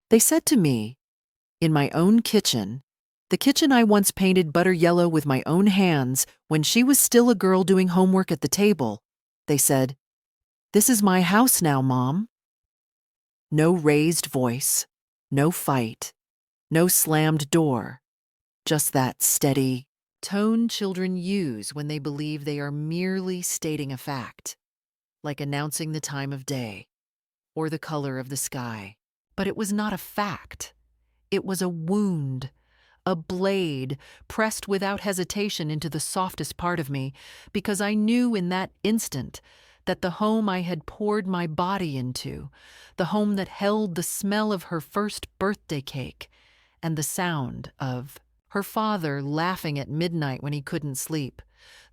They said to me, in my own kitchen, the kitchen I once painted butter yellow with my own hands when she was still a girl doing homework at the table, they said, "This is my house now, Mom." No raised voice, no fight, no slammed door, just that steady tone children use when they believe they are merely stating a fact, like announcing the time of day or the color of the sky. But it was not a fact. It was a wound, a blade pressed without hesitation into the softest part of me, because I knew in that instant that the home I had poured my body into, the home that held the smell of her first birthday cake and the sound of her father laughing at midnight when he couldn't sleep,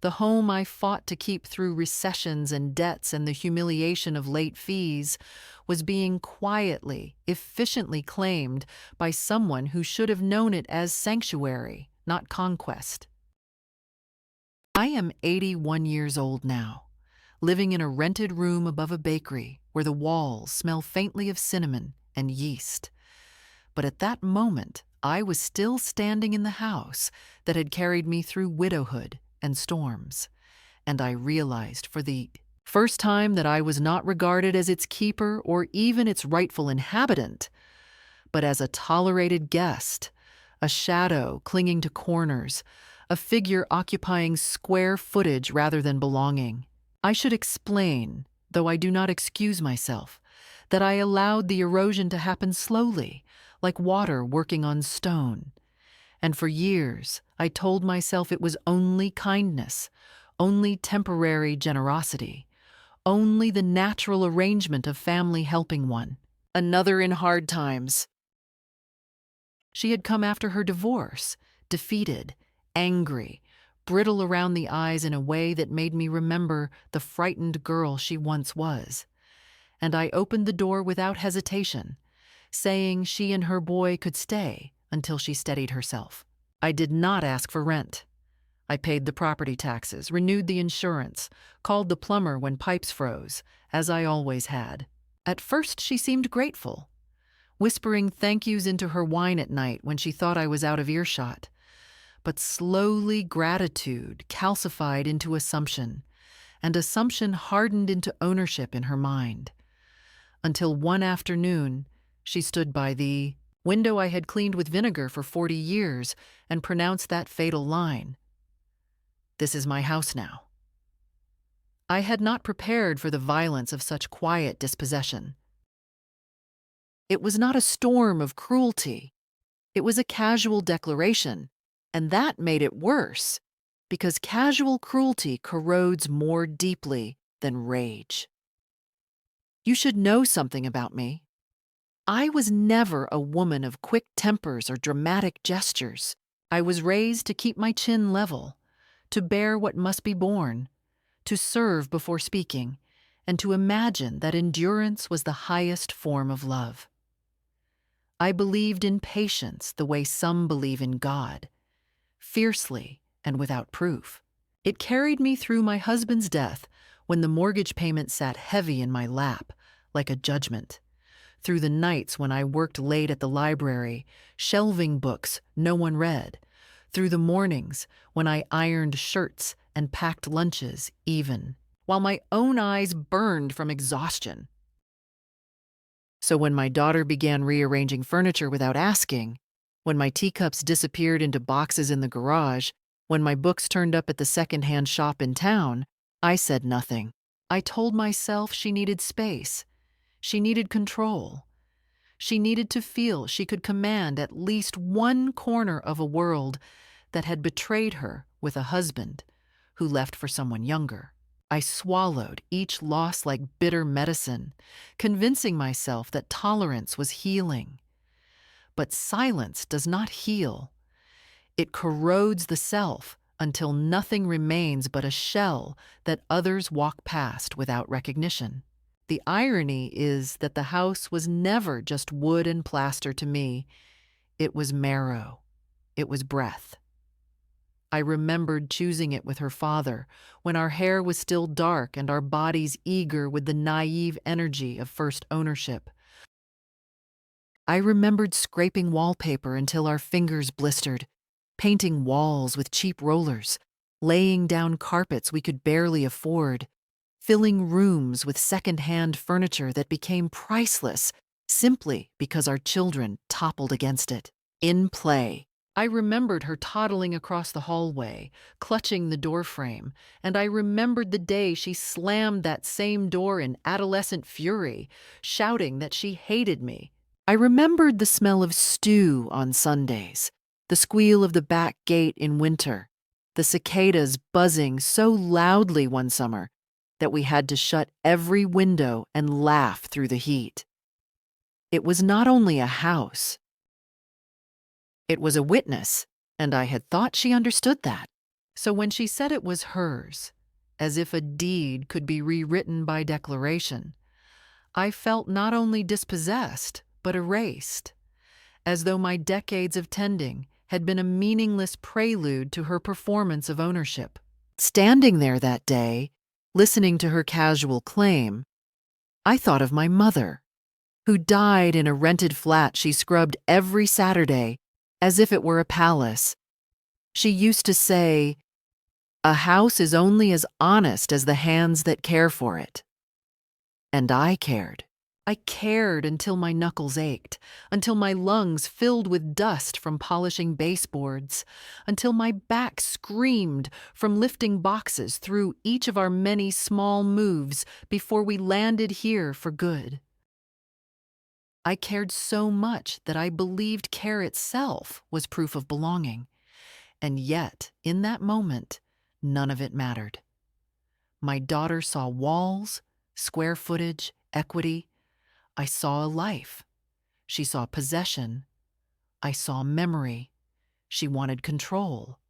the home I fought to keep through recessions and debts and the humiliation of late fees, was being quietly, efficiently claimed by someone who should have known it as sanctuary, not conquest. I am 81 years old now, living in a rented room above a bakery where the walls smell faintly of cinnamon and yeast. But at that moment, I was still standing in the house that had carried me through widowhood and storms, and I realized for the first time that I was not regarded as its keeper or even its rightful inhabitant, but as a tolerated guest, a shadow clinging to corners, a figure occupying square footage rather than belonging. I should explain, though I do not excuse myself, that I allowed the erosion to happen slowly, like water working on stone. And for years, I told myself it was only kindness, only temporary generosity, only the natural arrangement of family helping one. Another in hard times. She had come after her divorce, defeated, angry, brittle around the eyes in a way that made me remember the frightened girl she once was. And I opened the door without hesitation, saying she and her boy could stay until she steadied herself. I did not ask for rent. I paid the property taxes, renewed the insurance, called the plumber when pipes froze, as I always had. At first, she seemed grateful, whispering thank yous into her wine at night when she thought I was out of earshot. But slowly, gratitude calcified into assumption, and assumption hardened into ownership in her mind. Until one afternoon, she stood by the window I had cleaned with vinegar for 40 years and pronounced that fatal line, "This is my house now." I had not prepared for the violence of such quiet dispossession. It was not a storm of cruelty. It was a casual declaration, and that made it worse, because casual cruelty corrodes more deeply than rage. You should know something about me. I was never a woman of quick tempers or dramatic gestures. I was raised to keep my chin level, to bear what must be borne, to serve before speaking, and to imagine that endurance was the highest form of love. I believed in patience the way some believe in God, fiercely and without proof. It carried me through my husband's death when the mortgage payment sat heavy in my lap, like a judgment, through the nights when I worked late at the library, shelving books no one read, through the mornings when I ironed shirts and packed lunches even, while my own eyes burned from exhaustion. So when my daughter began rearranging furniture without asking, when my teacups disappeared into boxes in the garage, when my books turned up at the second-hand shop in town, I said nothing. I told myself she needed space. She needed control. She needed to feel she could command at least one corner of a world that had betrayed her with a husband who left for someone younger. I swallowed each loss like bitter medicine, convincing myself that tolerance was healing. But silence does not heal. It corrodes the self until nothing remains but a shell that others walk past without recognition. The irony is that the house was never just wood and plaster to me. It was marrow. It was breath. I remembered choosing it with her father, when our hair was still dark and our bodies eager with the naive energy of first ownership. I remembered scraping wallpaper until our fingers blistered, painting walls with cheap rollers, laying down carpets we could barely afford, filling rooms with second-hand furniture that became priceless simply because our children toppled against it. In play, I remembered her toddling across the hallway, clutching the doorframe, and I remembered the day she slammed that same door in adolescent fury, shouting that she hated me. I remembered the smell of stew on Sundays, the squeal of the back gate in winter, the cicadas buzzing so loudly one summer that we had to shut every window and laugh through the heat. It was not only a house, it was a witness, and I had thought she understood that. So when she said it was hers, as if a deed could be rewritten by declaration, I felt not only dispossessed, but erased, as though my decades of tending had been a meaningless prelude to her performance of ownership. Standing there that day, listening to her casual claim, I thought of my mother, who died in a rented flat she scrubbed every Saturday as if it were a palace. She used to say, "A house is only as honest as the hands that care for it." And I cared. I cared until my knuckles ached, until my lungs filled with dust from polishing baseboards, until my back screamed from lifting boxes through each of our many small moves before we landed here for good. I cared so much that I believed care itself was proof of belonging. And yet, in that moment, none of it mattered. My daughter saw walls, square footage, equity. I saw a life. She saw possession. I saw memory. She wanted control.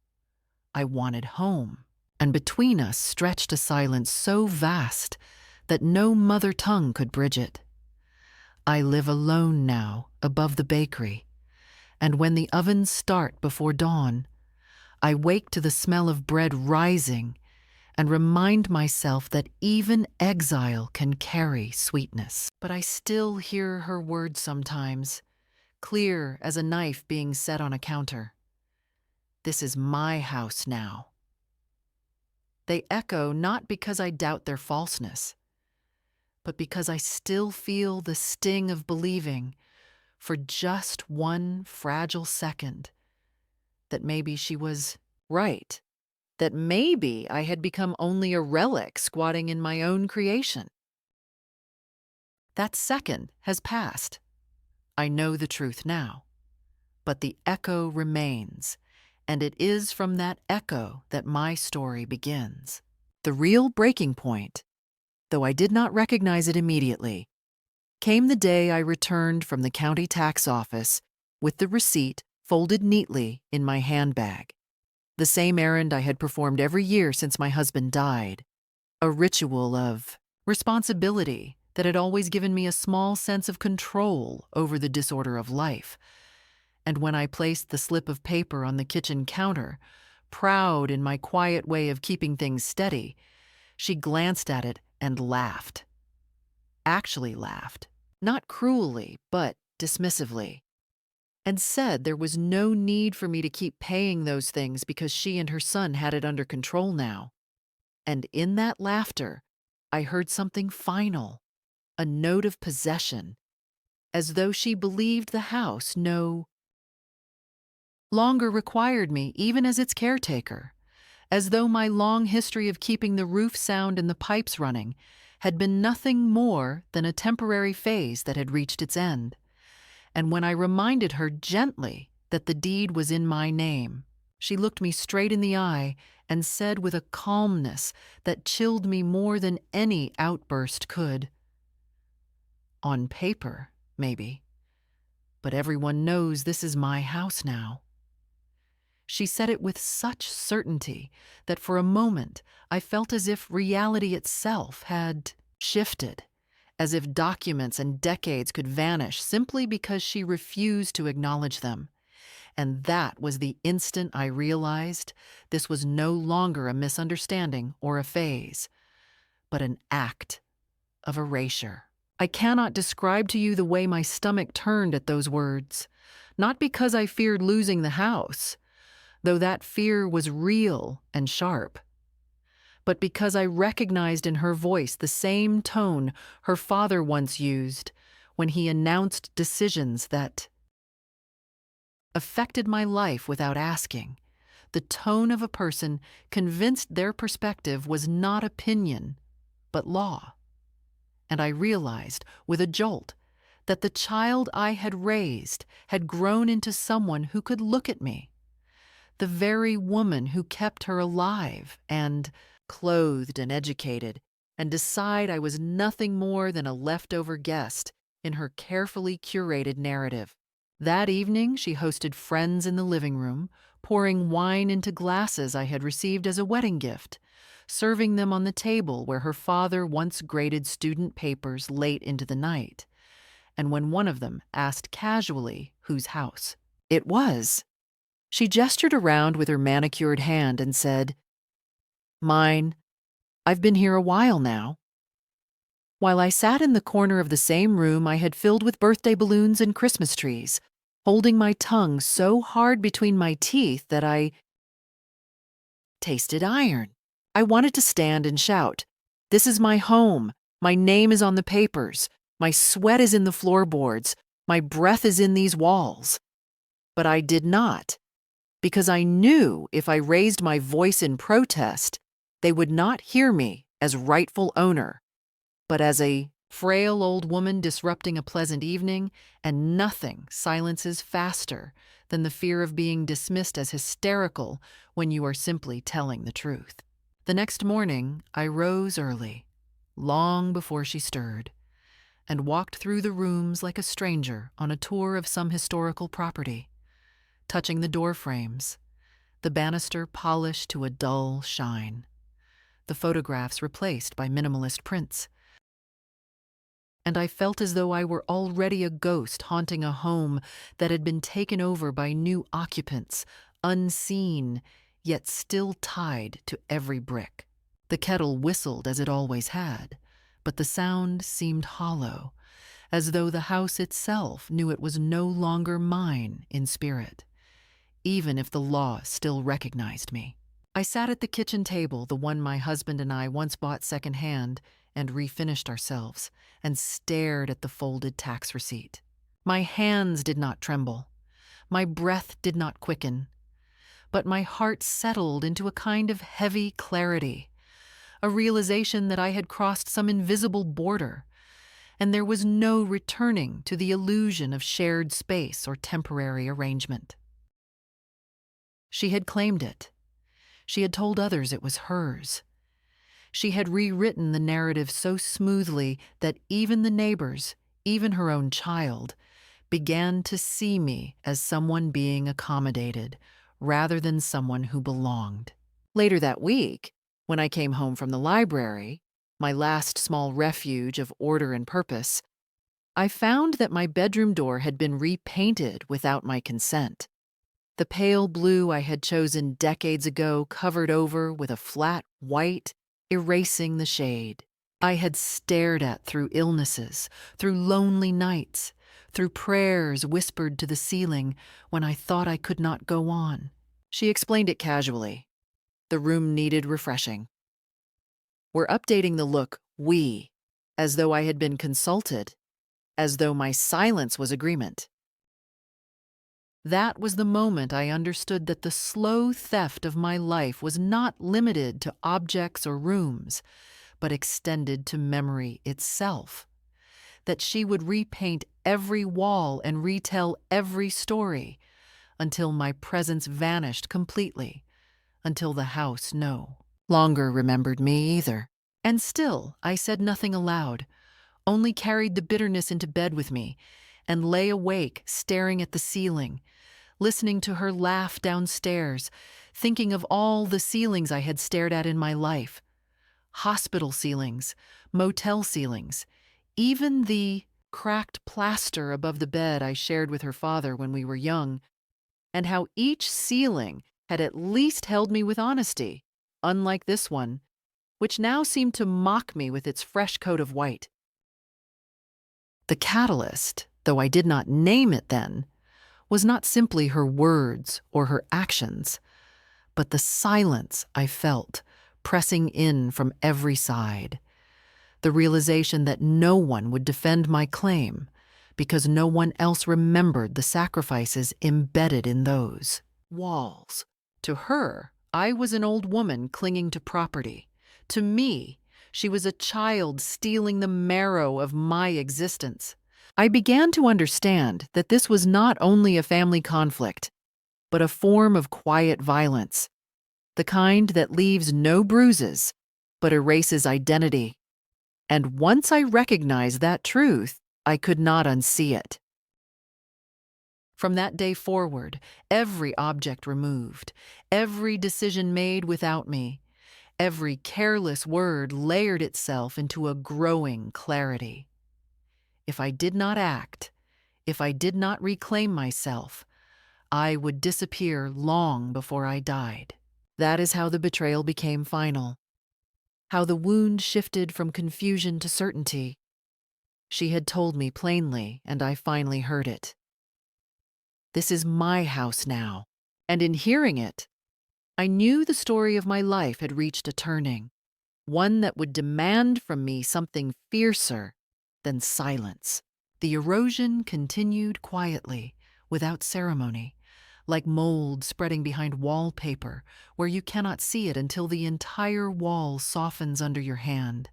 I wanted home. And between us stretched a silence so vast that no mother tongue could bridge it. I live alone now, above the bakery, and when the ovens start before dawn, I wake to the smell of bread rising and remind myself that even exile can carry sweetness. But I still hear her words sometimes, clear as a knife being set on a counter. This is my house now. They echo not because I doubt their falseness, but because I still feel the sting of believing, for just one fragile second, that maybe she was right, that maybe I had become only a relic squatting in my own creation. That second has passed. I know the truth now, but the echo remains, and it is from that echo that my story begins. The real breaking point, though I did not recognize it immediately, came the day I returned from the county tax office with the receipt folded neatly in my handbag. The same errand I had performed every year since my husband died, a ritual of responsibility that had always given me a small sense of control over the disorder of life. And when I placed the slip of paper on the kitchen counter, proud in my quiet way of keeping things steady, she glanced at it and laughed. Actually laughed, not cruelly, but dismissively, and said there was no need for me to keep paying those things because she and her son had it under control now. And in that laughter, I heard something final, a note of possession, as though she believed the house no longer required me even as its caretaker, as though my long history of keeping the roof sound and the pipes running had been nothing more than a temporary phase that had reached its end. And when I reminded her gently that the deed was in my name, she looked me straight in the eye and said with a calmness that chilled me more than any outburst could, "On paper, maybe, but everyone knows this is my house now." She said it with such certainty that for a moment I felt as if reality itself had shifted, as if documents and decades could vanish simply because she refused to acknowledge them. And that was the instant I realized this was no longer a misunderstanding or a phase, but an act of erasure. I cannot describe to you the way my stomach turned at those words, not because I feared losing the house, though that fear was real and sharp, but because I recognized in her voice the same tone her father once used when he announced decisions that affected my life without asking, the tone of a person convinced their perspective was not opinion, but law. And I realized, with a jolt, that the child I had raised had grown into someone who could look at me, the very woman who kept her alive and clothed and educated, and decide I was nothing more than a leftover guest in her carefully curated narrative. That evening, she hosted friends in the living room, pouring wine into glasses I had received as a wedding gift, serving them on the table where her father once graded student papers late into the night. And when one of them asked casually whose house it was, she gestured around with her manicured hand and said, "Mine. I've been here a while now." While I sat in the corner of the same room I had filled with birthday balloons and Christmas trees, holding my tongue so hard between my teeth that I tasted iron. I wanted to stand and shout, "This is my home. My name is on the papers. My sweat is in the floorboards. My breath is in these walls." But I did not, because I knew if I raised my voice in protest, they would not hear me as rightful owner, but as a frail old woman disrupting a pleasant evening, and nothing silences faster than the fear of being dismissed as hysterical when you are simply telling the truth. The next morning, I rose early, long before she stirred, and walked through the rooms like a stranger on a tour of some historical property, touching the door frames, the banister polished to a dull shine, the photographs replaced by minimalist prints. And I felt as though I were already a ghost haunting a home that had been taken over by new occupants, unseen, yet still tied to every brick. The kettle whistled as it always had, but the sound seemed hollow, as though the house itself knew it was no longer mine in spirit, even if the law still recognized me. I sat at the kitchen table, the one my husband and I once bought secondhand and refinished ourselves, and stared at the folded tax receipt. My hands did not tremble. My breath did not quicken. But my heart settled into a kind of heavy clarity, a realization that I had crossed some invisible border, and there was no returning to the illusion of shared space or temporary arrangement. She had claimed it. She had told others it was hers. She had rewritten the narrative so smoothly that even the neighbors, even her own child, began to see me as someone being accommodated rather than someone who belonged. Later that week, when I came home from the library, my last small refuge of order and purpose, I found that my bedroom door had been repainted without my consent. The pale blue I had chosen decades ago covered over with a flat white, erasing the shade I had stared at through illnesses, through lonely nights, through prayers whispered to the ceiling when I thought I could not go on. She explained it casually. The room needed refreshing. We're updating the look, we, as though I had been consulted, as though my silence was agreement. That was the moment I understood that the slow theft of my life was not limited to objects or rooms, but extended to memory itself. That she would repaint every wall and retell every story until my presence vanished completely, until the house no longer remembered me either. And still, I said nothing aloud, only carried the bitterness into bed with me, and lay awake staring at the ceiling, listening to her laugh downstairs, thinking of all the ceilings I had stared at in my life. Hospital ceilings, motel ceilings, even the cracked plaster above the bed I shared with her father when we were young, and how each ceiling had at least held me with honesty, unlike this one, which now seemed to mock me with its fresh coat of white. The catalyst, though I did not name it then, was not simply her words or her actions, but the silence I felt pressing in from every side. The realization that no one would defend my claim because no one else remembered the sacrifices embedded in those walls. To her, I was an old woman clinging to property. To me, she was a child stealing the marrow of my existence. I began to understand that this was not only a family conflict, but a form of quiet violence, the kind that leaves no bruises, but erases identity. And once I recognized that truth, I could not unsee it. From that day forward, every object removed, every decision made without me, every careless word layered itself into a growing clarity. If I did not act, if I did not reclaim myself, I would disappear long before I died. That is how the betrayal became final, how the wound shifted from confusion to certainty. She had told me plainly, and I finally heard it. This is my house now, and in hearing it, I knew the story of my life had reached a turning, one that would demand from me something fiercer than silence. The erosion continued quietly, without ceremony, like mold spreading behind wallpaper, where you cannot see it until the entire wall softens under your hand.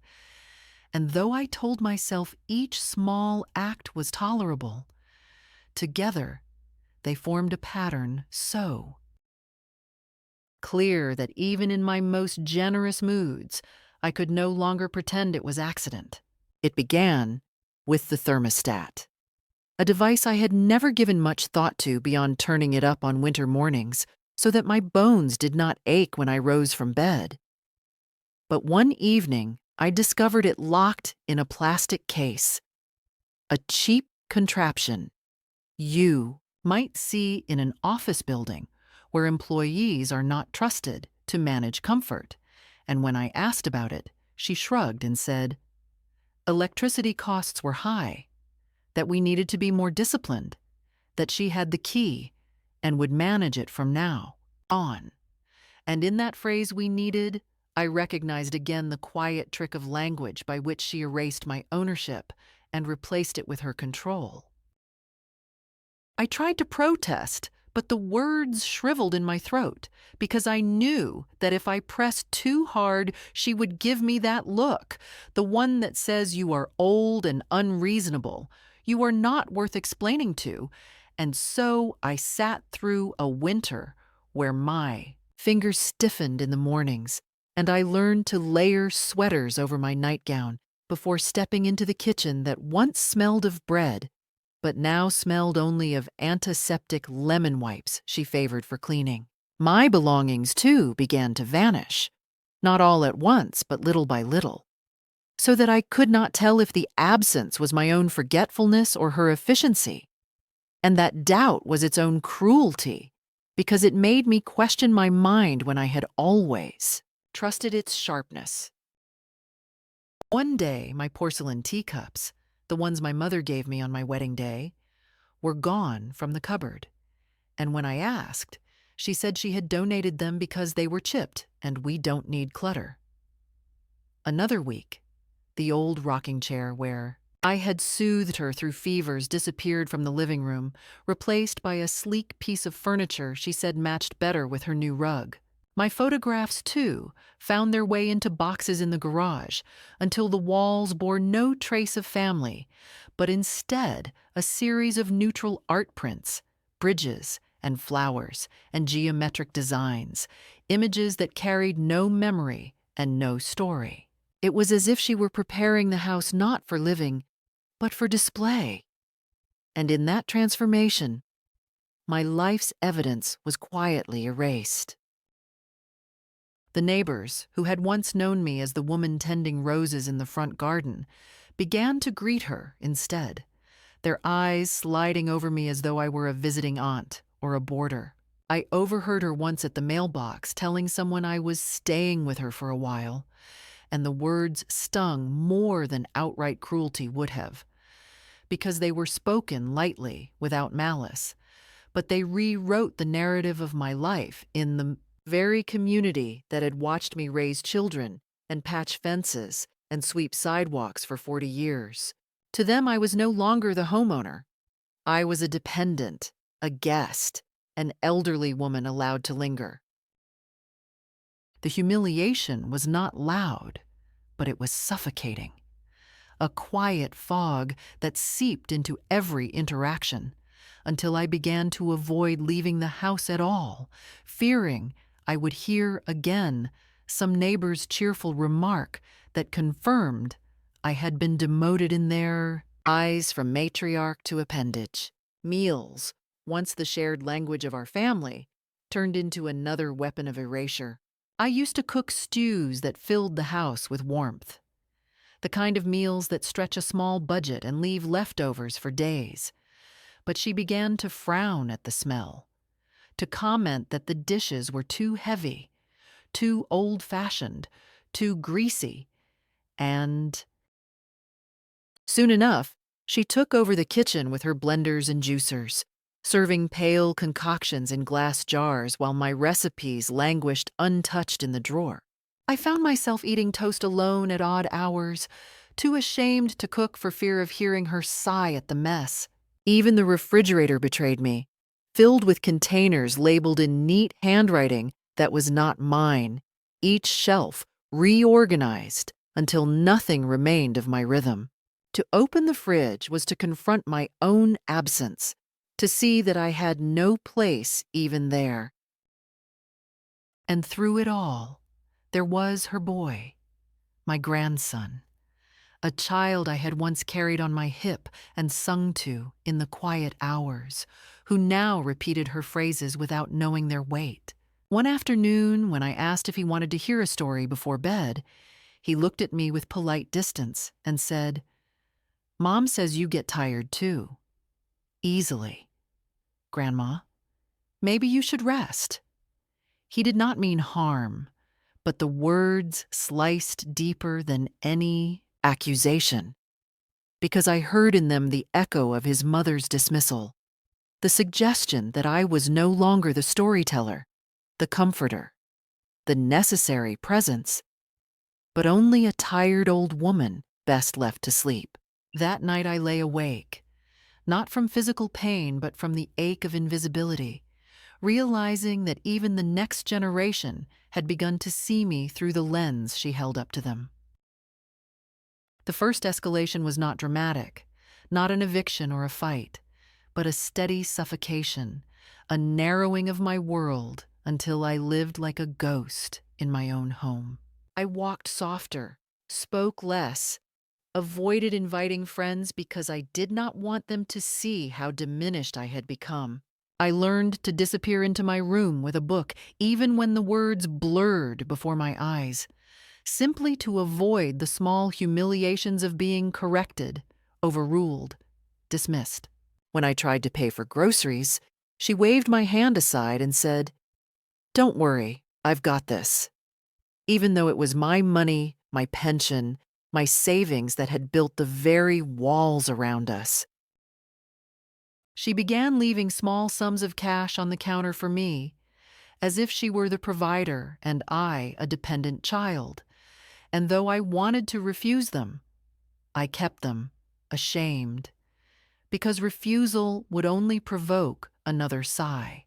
And though I told myself each small act was tolerable, together they formed a pattern so clear that even in my most generous moods, I could no longer pretend it was accident. It began with the thermostat, a device I had never given much thought to beyond turning it up on winter mornings so that my bones did not ache when I rose from bed. But one evening, I discovered it locked in a plastic case, a cheap contraption you might see in an office building where employees are not trusted to manage comfort. And when I asked about it, she shrugged and said, electricity costs were high, that we needed to be more disciplined, that she had the key and would manage it from now on. And in that phrase "we needed," I recognized again the quiet trick of language by which she erased my ownership and replaced it with her control. I tried to protest, but the words shriveled in my throat because I knew that if I pressed too hard, she would give me that look, the one that says you are old and unreasonable, you are not worth explaining to. And so I sat through a winter where my fingers stiffened in the mornings, and I learned to layer sweaters over my nightgown before stepping into the kitchen that once smelled of bread but now smelled only of antiseptic lemon wipes she favored for cleaning. My belongings, too, began to vanish, not all at once, but little by little, so that I could not tell if the absence was my own forgetfulness or her efficiency, and that doubt was its own cruelty, because it made me question my mind when I had always trusted its sharpness. One day, my porcelain teacups, the ones my mother gave me on my wedding day, were gone from the cupboard. And when I asked, she said she had donated them because they were chipped and we don't need clutter. Another week, the old rocking chair where I had soothed her through fevers disappeared from the living room, replaced by a sleek piece of furniture she said matched better with her new rug. My photographs, too, found their way into boxes in the garage until the walls bore no trace of family, but instead a series of neutral art prints, bridges and flowers and geometric designs, images that carried no memory and no story. It was as if she were preparing the house not for living, but for display. And in that transformation, my life's evidence was quietly erased. The neighbors, who had once known me as the woman tending roses in the front garden, began to greet her instead, their eyes sliding over me as though I were a visiting aunt or a boarder. I overheard her once at the mailbox telling someone I was staying with her for a while, and the words stung more than outright cruelty would have, because they were spoken lightly, without malice, but they rewrote the narrative of my life in the very community that had watched me raise children and patch fences and sweep sidewalks for 40 years. To them, I was no longer the homeowner. I was a dependent, a guest, an elderly woman allowed to linger. The humiliation was not loud, but it was suffocating. A quiet fog that seeped into every interaction, until I began to avoid leaving the house at all, fearing I would hear again some neighbor's cheerful remark that confirmed I had been demoted in their eyes from matriarch to appendage. Meals, once the shared language of our family, turned into another weapon of erasure. I used to cook stews that filled the house with warmth, the kind of meals that stretch a small budget and leave leftovers for days. But she began to frown at the smell, to comment that the dishes were too heavy, too old-fashioned, too greasy, and soon enough, she took over the kitchen with her blenders and juicers, serving pale concoctions in glass jars while my recipes languished untouched in the drawer. I found myself eating toast alone at odd hours, too ashamed to cook for fear of hearing her sigh at the mess. Even the refrigerator betrayed me, filled with containers labeled in neat handwriting that was not mine, each shelf reorganized until nothing remained of my rhythm. To open the fridge was to confront my own absence, to see that I had no place even there. And through it all, there was her boy, my grandson, a child I had once carried on my hip and sung to in the quiet hours, who now repeated her phrases without knowing their weight. One afternoon, when I asked if he wanted to hear a story before bed, he looked at me with polite distance and said, "Mom says you get tired too. Easily. Grandma, maybe you should rest." He did not mean harm, but the words sliced deeper than any accusation, because I heard in them the echo of his mother's dismissal, the suggestion that I was no longer the storyteller, the comforter, the necessary presence, but only a tired old woman best left to sleep. That night I lay awake, not from physical pain, but from the ache of invisibility, realizing that even the next generation had begun to see me through the lens she held up to them. The first escalation was not dramatic, not an eviction or a fight, but a steady suffocation, a narrowing of my world until I lived like a ghost in my own home. I walked softer, spoke less, avoided inviting friends because I did not want them to see how diminished I had become. I learned to disappear into my room with a book, even when the words blurred before my eyes, simply to avoid the small humiliations of being corrected, overruled, dismissed. When I tried to pay for groceries, she waved my hand aside and said, "Don't worry, I've got this," even though it was my money, my pension, my savings that had built the very walls around us. She began leaving small sums of cash on the counter for me, as if she were the provider and I a dependent child. And though I wanted to refuse them, I kept them, ashamed, because refusal would only provoke another sigh,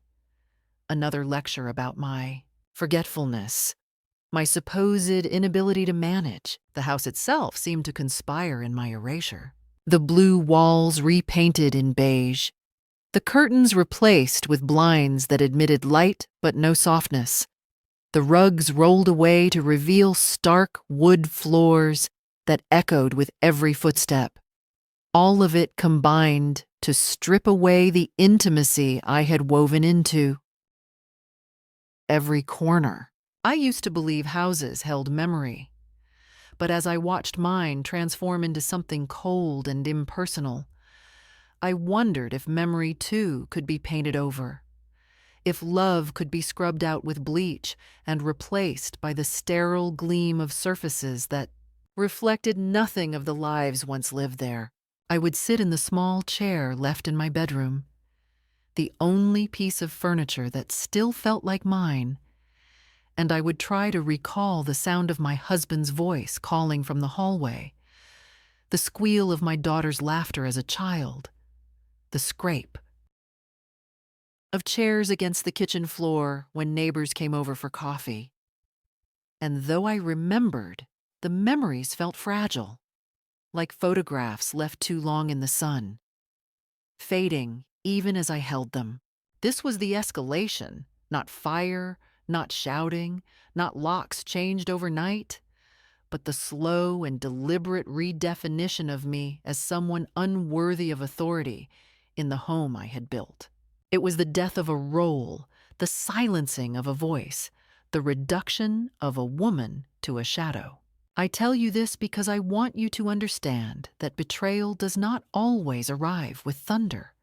another lecture about my forgetfulness, my supposed inability to manage. The house itself seemed to conspire in my erasure. The blue walls repainted in beige, the curtains replaced with blinds that admitted light but no softness. The rugs rolled away to reveal stark wood floors that echoed with every footstep. All of it combined to strip away the intimacy I had woven into every corner. I used to believe houses held memory, but as I watched mine transform into something cold and impersonal, I wondered if memory too could be painted over, if love could be scrubbed out with bleach and replaced by the sterile gleam of surfaces that reflected nothing of the lives once lived there. I would sit in the small chair left in my bedroom, the only piece of furniture that still felt like mine, and I would try to recall the sound of my husband's voice calling from the hallway, the squeal of my daughter's laughter as a child, the scrape of chairs against the kitchen floor when neighbors came over for coffee. And though I remembered, the memories felt fragile, like photographs left too long in the sun, fading even as I held them. This was the escalation, not fire, not shouting, not locks changed overnight, but the slow and deliberate redefinition of me as someone unworthy of authority in the home I had built. It was the death of a role, the silencing of a voice, the reduction of a woman to a shadow. I tell you this because I want you to understand that betrayal does not always arrive with thunder.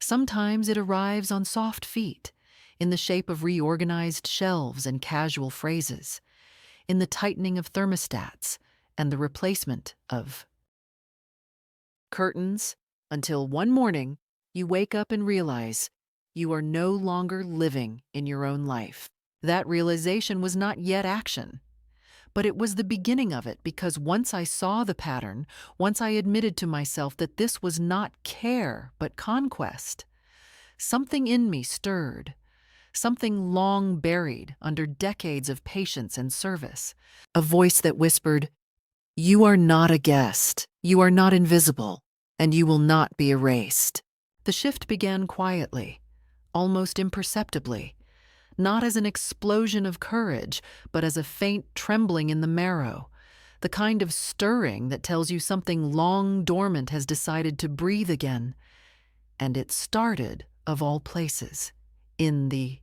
Sometimes it arrives on soft feet, in the shape of reorganized shelves and casual phrases, in the tightening of thermostats and the replacement of curtains, until one morning you wake up and realize you are no longer living in your own life. That realization was not yet action, but it was the beginning of it, because once I saw the pattern, once I admitted to myself that this was not care but conquest, something in me stirred, something long buried under decades of patience and service, a voice that whispered, "You are not a guest, you are not invisible, and you will not be erased." The shift began quietly, almost imperceptibly, not as an explosion of courage, but as a faint trembling in the marrow, the kind of stirring that tells you something long dormant has decided to breathe again. And it started, of all places, in the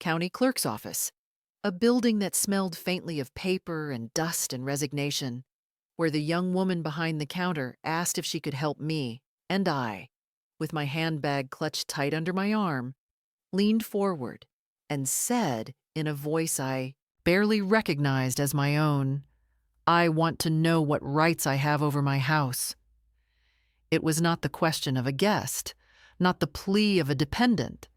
county clerk's office, a building that smelled faintly of paper and dust and resignation, where the young woman behind the counter asked if she could help me, and I, with my handbag clutched tight under my arm, leaned forward and said in a voice I barely recognized as my own, "I want to know what rights I have over my house." It was not the question of a guest, not the plea of a dependent,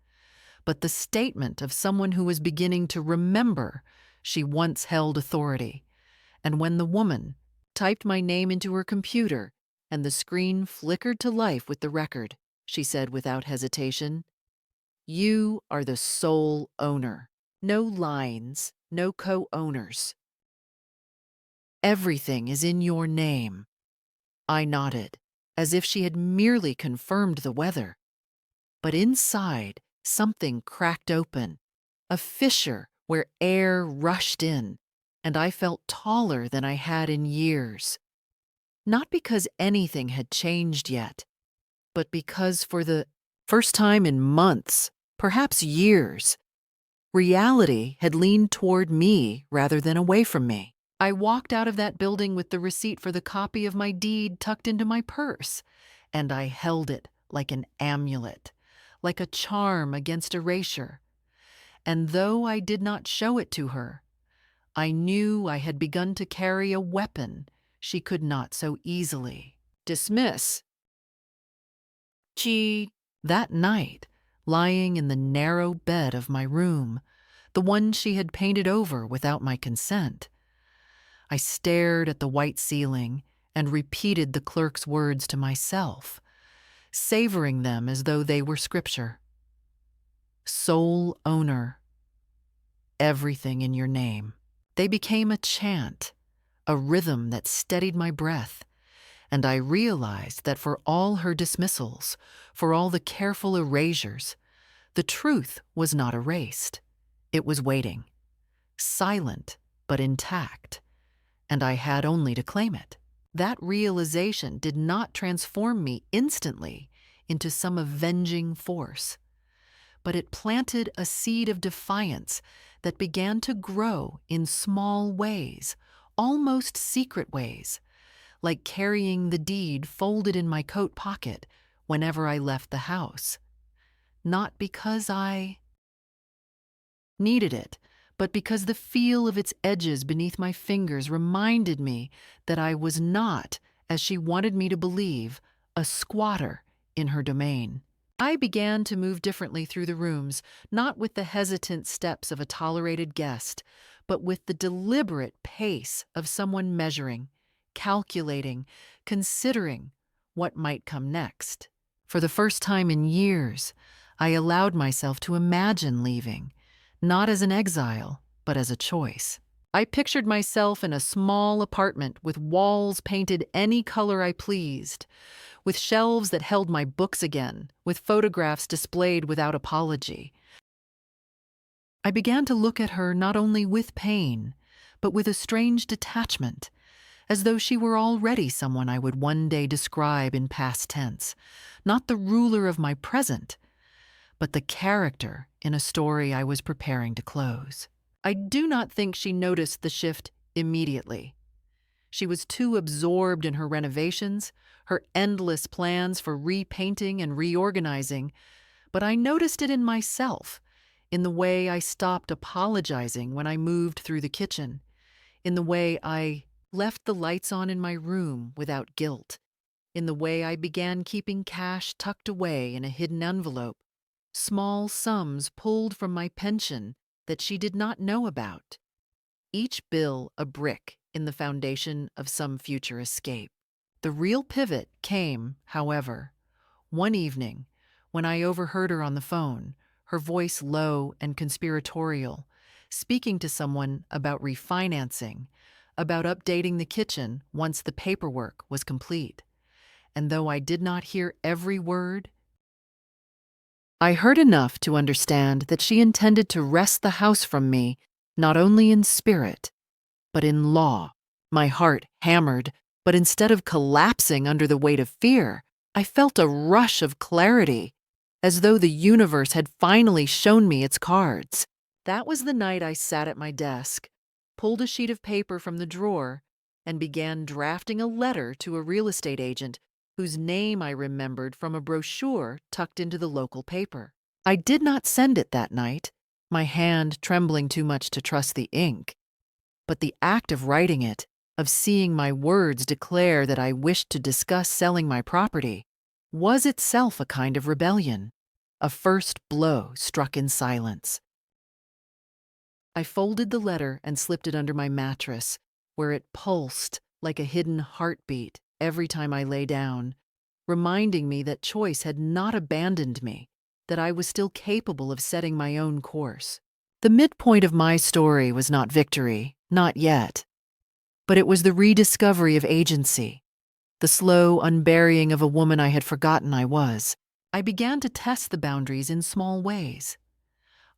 but the statement of someone who was beginning to remember she once held authority. And when the woman typed my name into her computer and the screen flickered to life with the record, she said without hesitation, "You are the sole owner. No lines, no co-owners. Everything is in your name." I nodded, as if she had merely confirmed the weather. But inside, something cracked open, a fissure where air rushed in, and I felt taller than I had in years. Not because anything had changed yet, but because for the first time in months, perhaps years, reality had leaned toward me rather than away from me. I walked out of that building with the receipt for the copy of my deed tucked into my purse, and I held it like an amulet, like a charm against erasure. And though I did not show it to her, I knew I had begun to carry a weapon she could not so easily dismiss. That night, lying in the narrow bed of my room, the one she had painted over without my consent, I stared at the white ceiling and repeated the clerk's words to myself, savoring them as though they were scripture. Sole owner, everything in your name. They became a chant, a rhythm that steadied my breath, and I realized that for all her dismissals, for all the careful erasures, the truth was not erased. It was waiting, silent but intact, and I had only to claim it. That realization did not transform me instantly into some avenging force, but it planted a seed of defiance that began to grow in small ways, almost secret ways, like carrying the deed folded in my coat pocket whenever I left the house. Not because I needed it, but because the feel of its edges beneath my fingers reminded me that I was not, as she wanted me to believe, a squatter in her domain. I began to move differently through the rooms, not with the hesitant steps of a tolerated guest, but with the deliberate pace of someone measuring, calculating, considering what might come next. For the first time in years, I allowed myself to imagine leaving, not as an exile, but as a choice. I pictured myself in a small apartment with walls painted any color I pleased, with shelves that held my books again, with photographs displayed without apology. I began to look at her not only with pain, but with a strange detachment, as though she were already someone I would one day describe in past tense, not the ruler of my present, but the character in a story I was preparing to close. I do not think she noticed the shift immediately. She was too absorbed in her renovations, her endless plans for repainting and reorganizing, but I noticed it in myself, in the way I stopped apologizing when I moved through the kitchen, in the way I left the lights on in my room without guilt, in the way I began keeping cash tucked away in a hidden envelope, small sums pulled from my pension that she did not know about, each bill a brick in the foundation of some future escape. The real pivot came, however, one evening when I overheard her on the phone, her voice low and conspiratorial, speaking to someone about refinancing, about updating the kitchen once the paperwork was complete. And though I did not hear every word, I heard enough to understand that she intended to wrest the house from me, not only in spirit, but in law. My heart hammered, but instead of collapsing under the weight of fear, I felt a rush of clarity, as though the universe had finally shown me its cards. That was the night I sat at my desk, pulled a sheet of paper from the drawer, and began drafting a letter to a real estate agent whose name I remembered from a brochure tucked into the local paper. I did not send it that night, my hand trembling too much to trust the ink, but the act of writing it, of seeing my words declare that I wished to discuss selling my property, was itself a kind of rebellion, a first blow struck in silence. I folded the letter and slipped it under my mattress, where it pulsed like a hidden heartbeat every time I lay down, reminding me that choice had not abandoned me, that I was still capable of setting my own course. The midpoint of my story was not victory, not yet, but it was the rediscovery of agency, the slow unburying of a woman I had forgotten I was. I began to test the boundaries in small ways.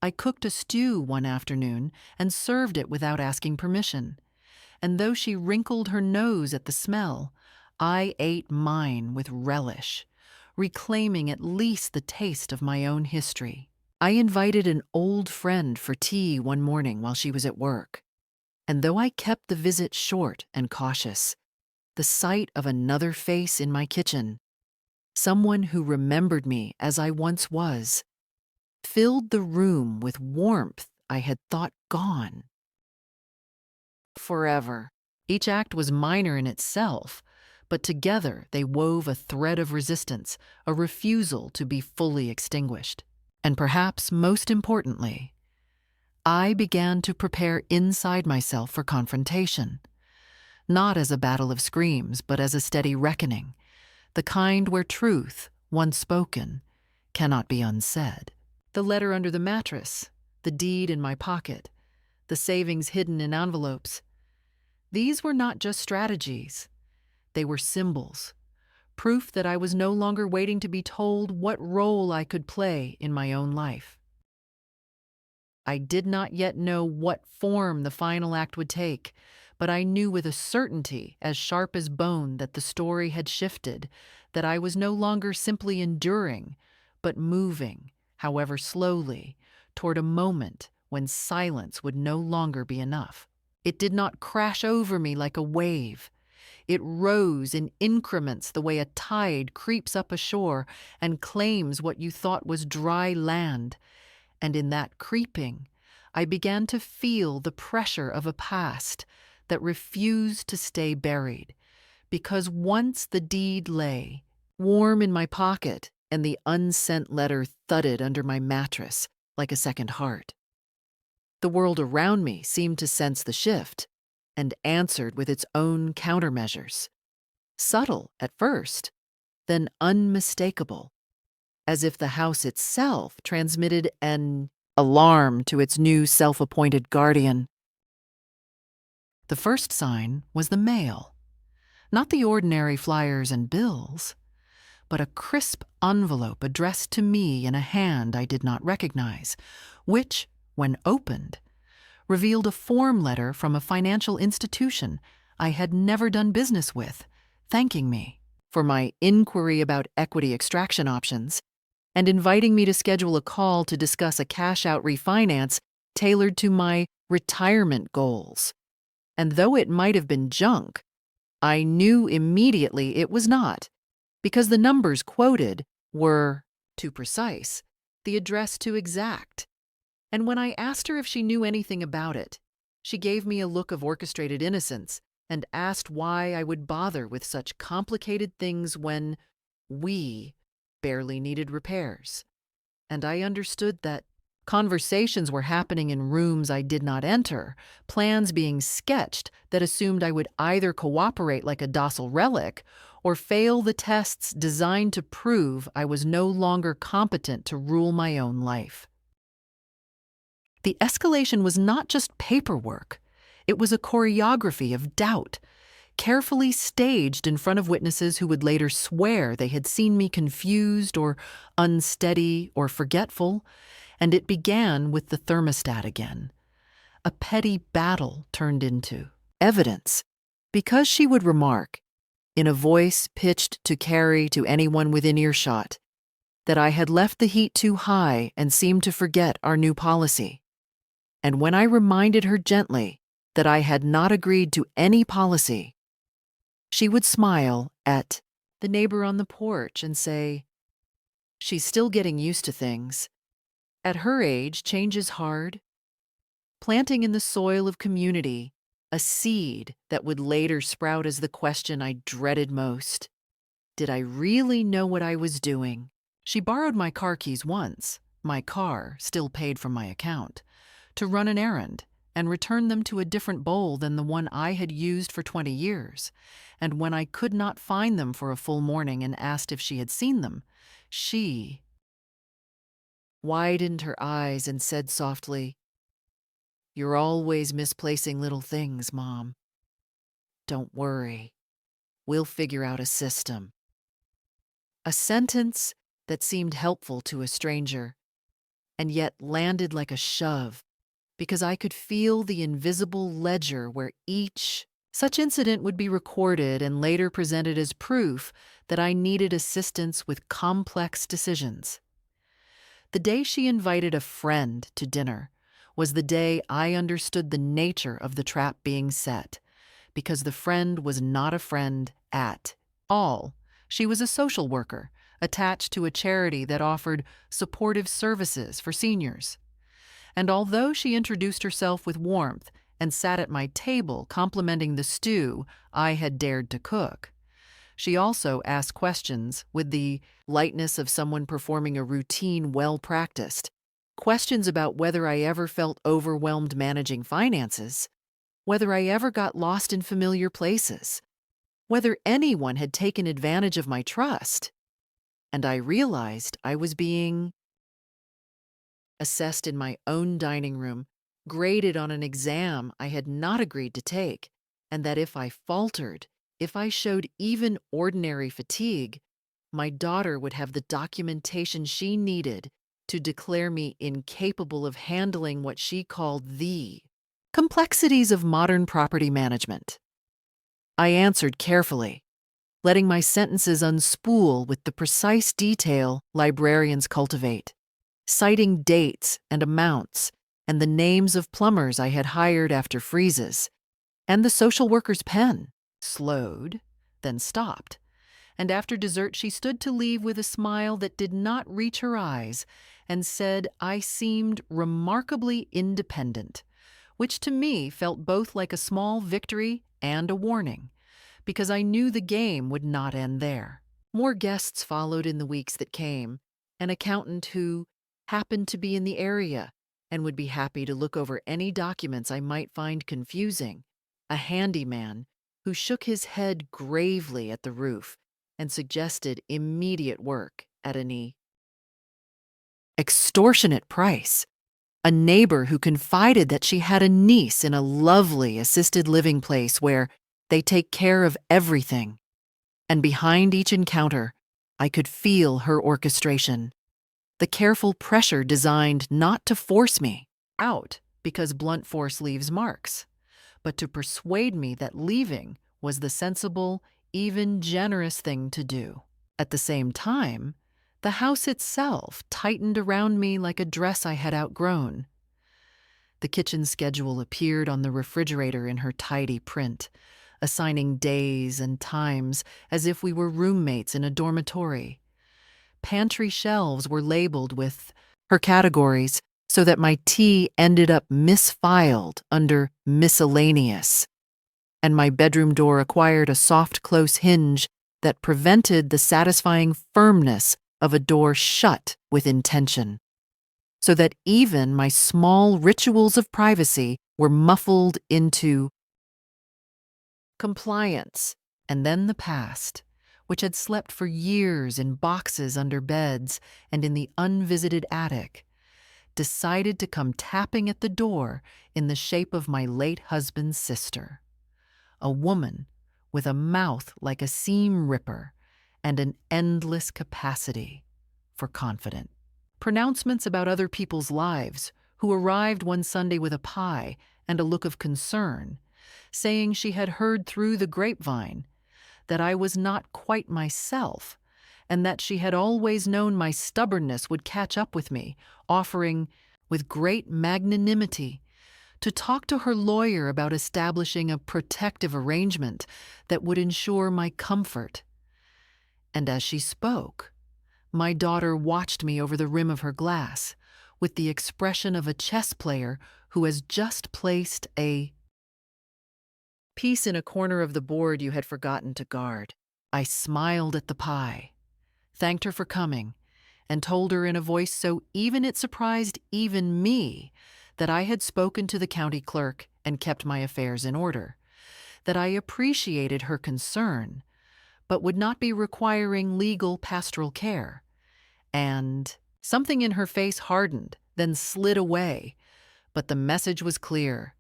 I cooked a stew one afternoon and served it without asking permission, and though she wrinkled her nose at the smell, I ate mine with relish, reclaiming at least the taste of my own history. I invited an old friend for tea one morning while she was at work, and though I kept the visit short and cautious, the sight of another face in my kitchen, someone who remembered me as I once was, filled the room with warmth I had thought gone forever. Each act was minor in itself, but together they wove a thread of resistance, a refusal to be fully extinguished. And perhaps most importantly, I began to prepare inside myself for confrontation, not as a battle of screams, but as a steady reckoning, the kind where truth, once spoken, cannot be unsaid. The letter under the mattress, the deed in my pocket, the savings hidden in envelopes. These were not just strategies. They were symbols, proof that I was no longer waiting to be told what role I could play in my own life. I did not yet know what form the final act would take, but I knew with a certainty as sharp as bone that the story had shifted, that I was no longer simply enduring, but moving, however slowly, toward a moment when silence would no longer be enough. It did not crash over me like a wave. It rose in increments the way a tide creeps up a shore and claims what you thought was dry land. And in that creeping, I began to feel the pressure of a past that refused to stay buried, because once the deed lay, warm in my pocket, and the unsent letter thudded under my mattress like a second heart. The world around me seemed to sense the shift and answered with its own countermeasures, subtle at first, then unmistakable, as if the house itself transmitted an alarm to its new self-appointed guardian. The first sign was the mail, not the ordinary flyers and bills, but a crisp envelope addressed to me in a hand I did not recognize, which, when opened, revealed a form letter from a financial institution I had never done business with, thanking me for my inquiry about equity extraction options and inviting me to schedule a call to discuss a cash-out refinance tailored to my retirement goals. And though it might have been junk, I knew immediately it was not, because the numbers quoted were too precise, the address too exact. And when I asked her if she knew anything about it, she gave me a look of orchestrated innocence and asked why I would bother with such complicated things when we barely needed repairs. And I understood that conversations were happening in rooms I did not enter, plans being sketched that assumed I would either cooperate like a docile relic or fail the tests designed to prove I was no longer competent to rule my own life. The escalation was not just paperwork. It was a choreography of doubt, carefully staged in front of witnesses who would later swear they had seen me confused or unsteady or forgetful, and it began with the thermostat again. A petty battle turned into evidence, because she would remark, in a voice pitched to carry to anyone within earshot, that I had left the heat too high and seemed to forget our new policy. And when I reminded her gently that I had not agreed to any policy, she would smile at the neighbor on the porch and say, "She's still getting used to things. At her age, change is hard." Planting in the soil of community a seed that would later sprout as the question I dreaded most. Did I really know what I was doing? She borrowed my car keys once, my car still paid from my account, to run an errand and return them to a different bowl than the one I had used for 20 years. And when I could not find them for a full morning and asked if she had seen them, she widened her eyes and said softly, "You're always misplacing little things, Mom. Don't worry. We'll figure out a system." A sentence that seemed helpful to a stranger, and yet landed like a shove, because I could feel the invisible ledger where each such incident would be recorded and later presented as proof that I needed assistance with complex decisions. The day she invited a friend to dinner was the day I understood the nature of the trap being set, because the friend was not a friend at all. She was a social worker attached to a charity that offered supportive services for seniors. And although she introduced herself with warmth and sat at my table complimenting the stew I had dared to cook, she also asked questions with the lightness of someone performing a routine well-practiced. Questions about whether I ever felt overwhelmed managing finances, whether I ever got lost in familiar places, whether anyone had taken advantage of my trust. And I realized I was being assessed in my own dining room, graded on an exam I had not agreed to take, and that if I faltered, if I showed even ordinary fatigue, my daughter would have the documentation she needed to declare me incapable of handling what she called the complexities of modern property management. I answered carefully, letting my sentences unspool with the precise detail librarians cultivate, citing dates and amounts and the names of plumbers I had hired after freezes, and the social worker's pen, slowed, then stopped. And after dessert she stood to leave with a smile that did not reach her eyes and said I seemed remarkably independent, which to me felt both like a small victory and a warning, because I knew the game would not end there. More guests followed in the weeks that came, an accountant who happened to be in the area and would be happy to look over any documents I might find confusing, a handyman who shook his head gravely at the roof and suggested immediate work at an extortionate price, a neighbor who confided that she had a niece in a lovely assisted living place where they take care of everything. And behind each encounter, I could feel her orchestration, the careful pressure designed not to force me out because blunt force leaves marks, but to persuade me that leaving was the sensible, even generous thing to do. At the same time, the house itself tightened around me like a dress I had outgrown. The kitchen schedule appeared on the refrigerator in her tidy print, assigning days and times as if we were roommates in a dormitory. Pantry shelves were labeled with her categories so that my tea ended up misfiled under miscellaneous, and my bedroom door acquired a soft close hinge that prevented the satisfying firmness of a door shut with intention, so that even my small rituals of privacy were muffled into compliance. And then the past, which had slept for years in boxes under beds and in the unvisited attic, decided to come tapping at the door in the shape of my late husband's sister, a woman with a mouth like a seam ripper and an endless capacity for confident pronouncements about other people's lives, who arrived one Sunday with a pie and a look of concern, saying she had heard through the grapevine that I was not quite myself, and that she had always known my stubbornness would catch up with me, offering, with great magnanimity, to talk to her lawyer about establishing a protective arrangement that would ensure my comfort. And as she spoke, my daughter watched me over the rim of her glass, with the expression of a chess player who has just placed a piece in a corner of the board you had forgotten to guard. I smiled at the pie, thanked her for coming, and told her in a voice so even it surprised even me that I had spoken to the county clerk and kept my affairs in order, that I appreciated her concern, but would not be requiring legal pastoral care. And something in her face hardened, then slid away, but the message was clear.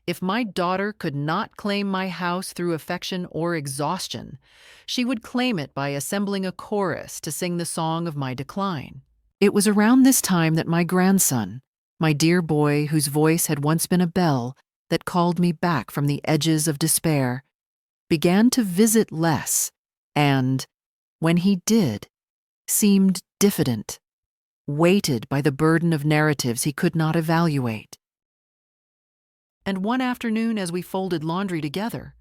If my daughter could not claim my house through affection or exhaustion, she would claim it by assembling a chorus to sing the song of my decline. It was around this time that my grandson, my dear boy whose voice had once been a bell that called me back from the edges of despair, began to visit less and, when he did, seemed diffident, weighted by the burden of narratives he could not evaluate. And one afternoon, as we folded laundry together,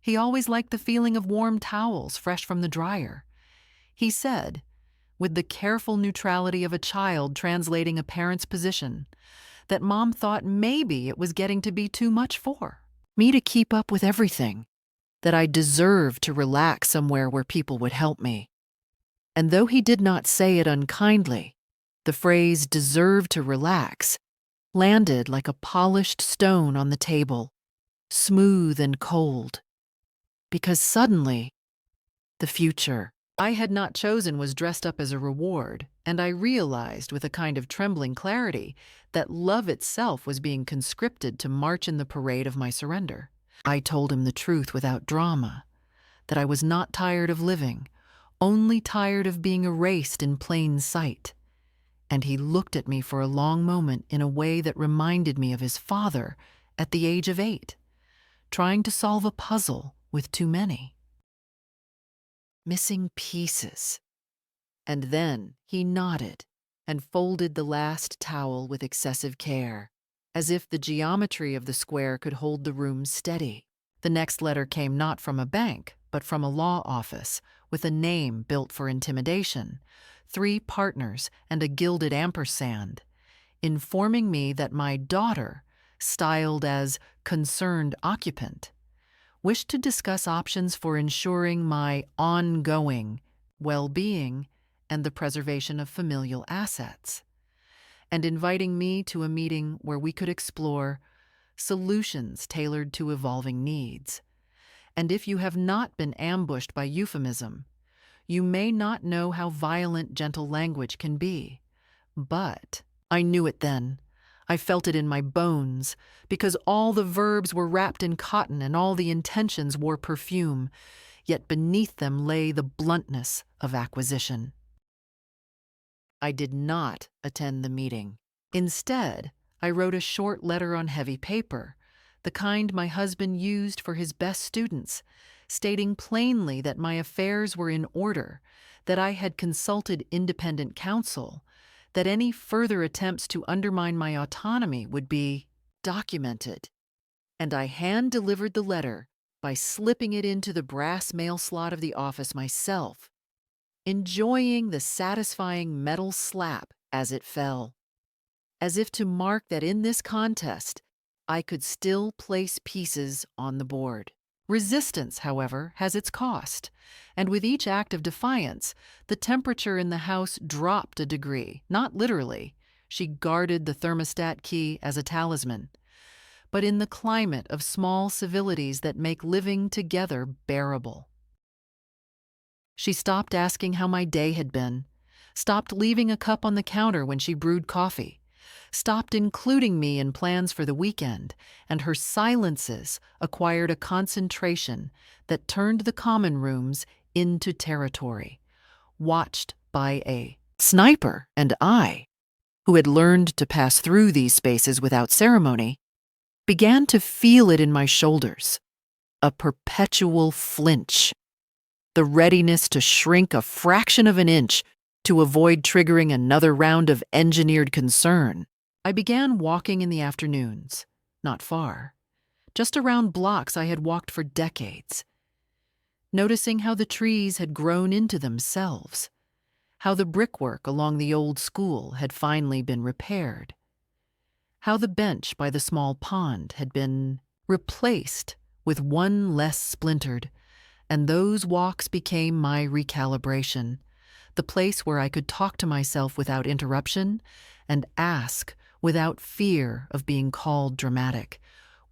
he always liked the feeling of warm towels fresh from the dryer. He said, with the careful neutrality of a child translating a parent's position, that Mom thought maybe it was getting to be too much for me to keep up with everything, that I deserved to relax somewhere where people would help me. And though he did not say it unkindly, the phrase "deserve to relax" landed like a polished stone on the table, smooth and cold, because suddenly the future I had not chosen was dressed up as a reward, and I realized with a kind of trembling clarity that love itself was being conscripted to march in the parade of my surrender. I told him the truth without drama, that I was not tired of living, only tired of being erased in plain sight. And he looked at me for a long moment in a way that reminded me of his father at the age of 8, trying to solve a puzzle with too many missing pieces. And then he nodded and folded the last towel with excessive care, as if the geometry of the square could hold the room steady. The next letter came not from a bank, but from a law office, with a name built for intimidation, 3 partners and a gilded ampersand, informing me that my daughter, styled as concerned occupant, wished to discuss options for ensuring my ongoing well-being and the preservation of familial assets, and inviting me to a meeting where we could explore solutions tailored to evolving needs. And if you have not been ambushed by euphemism, you may not know how violent gentle language can be. But I knew it then. I felt it in my bones, because all the verbs were wrapped in cotton and all the intentions wore perfume, yet beneath them lay the bluntness of acquisition. I did not attend the meeting. Instead, I wrote a short letter on heavy paper, the kind my husband used for his best students, stating plainly that my affairs were in order, that I had consulted independent counsel, that any further attempts to undermine my autonomy would be documented. And I hand-delivered the letter by slipping it into the brass mail slot of the office myself, enjoying the satisfying metal slap as it fell, as if to mark that in this contest I could still place pieces on the board. Resistance, however, has its cost, and with each act of defiance, the temperature in the house dropped a degree, not literally. She guarded the thermostat key as a talisman, but in the climate of small civilities that make living together bearable. She stopped asking how my day had been, stopped leaving a cup on the counter when she brewed coffee, stopped including me in plans for the weekend, and her silences acquired a concentration that turned the common rooms into territory, watched by a sniper. And I, who had learned to pass through these spaces without ceremony, began to feel it in my shoulders, a perpetual flinch, the readiness to shrink a fraction of an inch to avoid triggering another round of engineered concern. I began walking in the afternoons, not far, just around blocks I had walked for decades, noticing how the trees had grown into themselves, how the brickwork along the old school had finally been repaired, how the bench by the small pond had been replaced with one less splintered, and those walks became my recalibration, the place where I could talk to myself without interruption and ask, without fear of being called dramatic,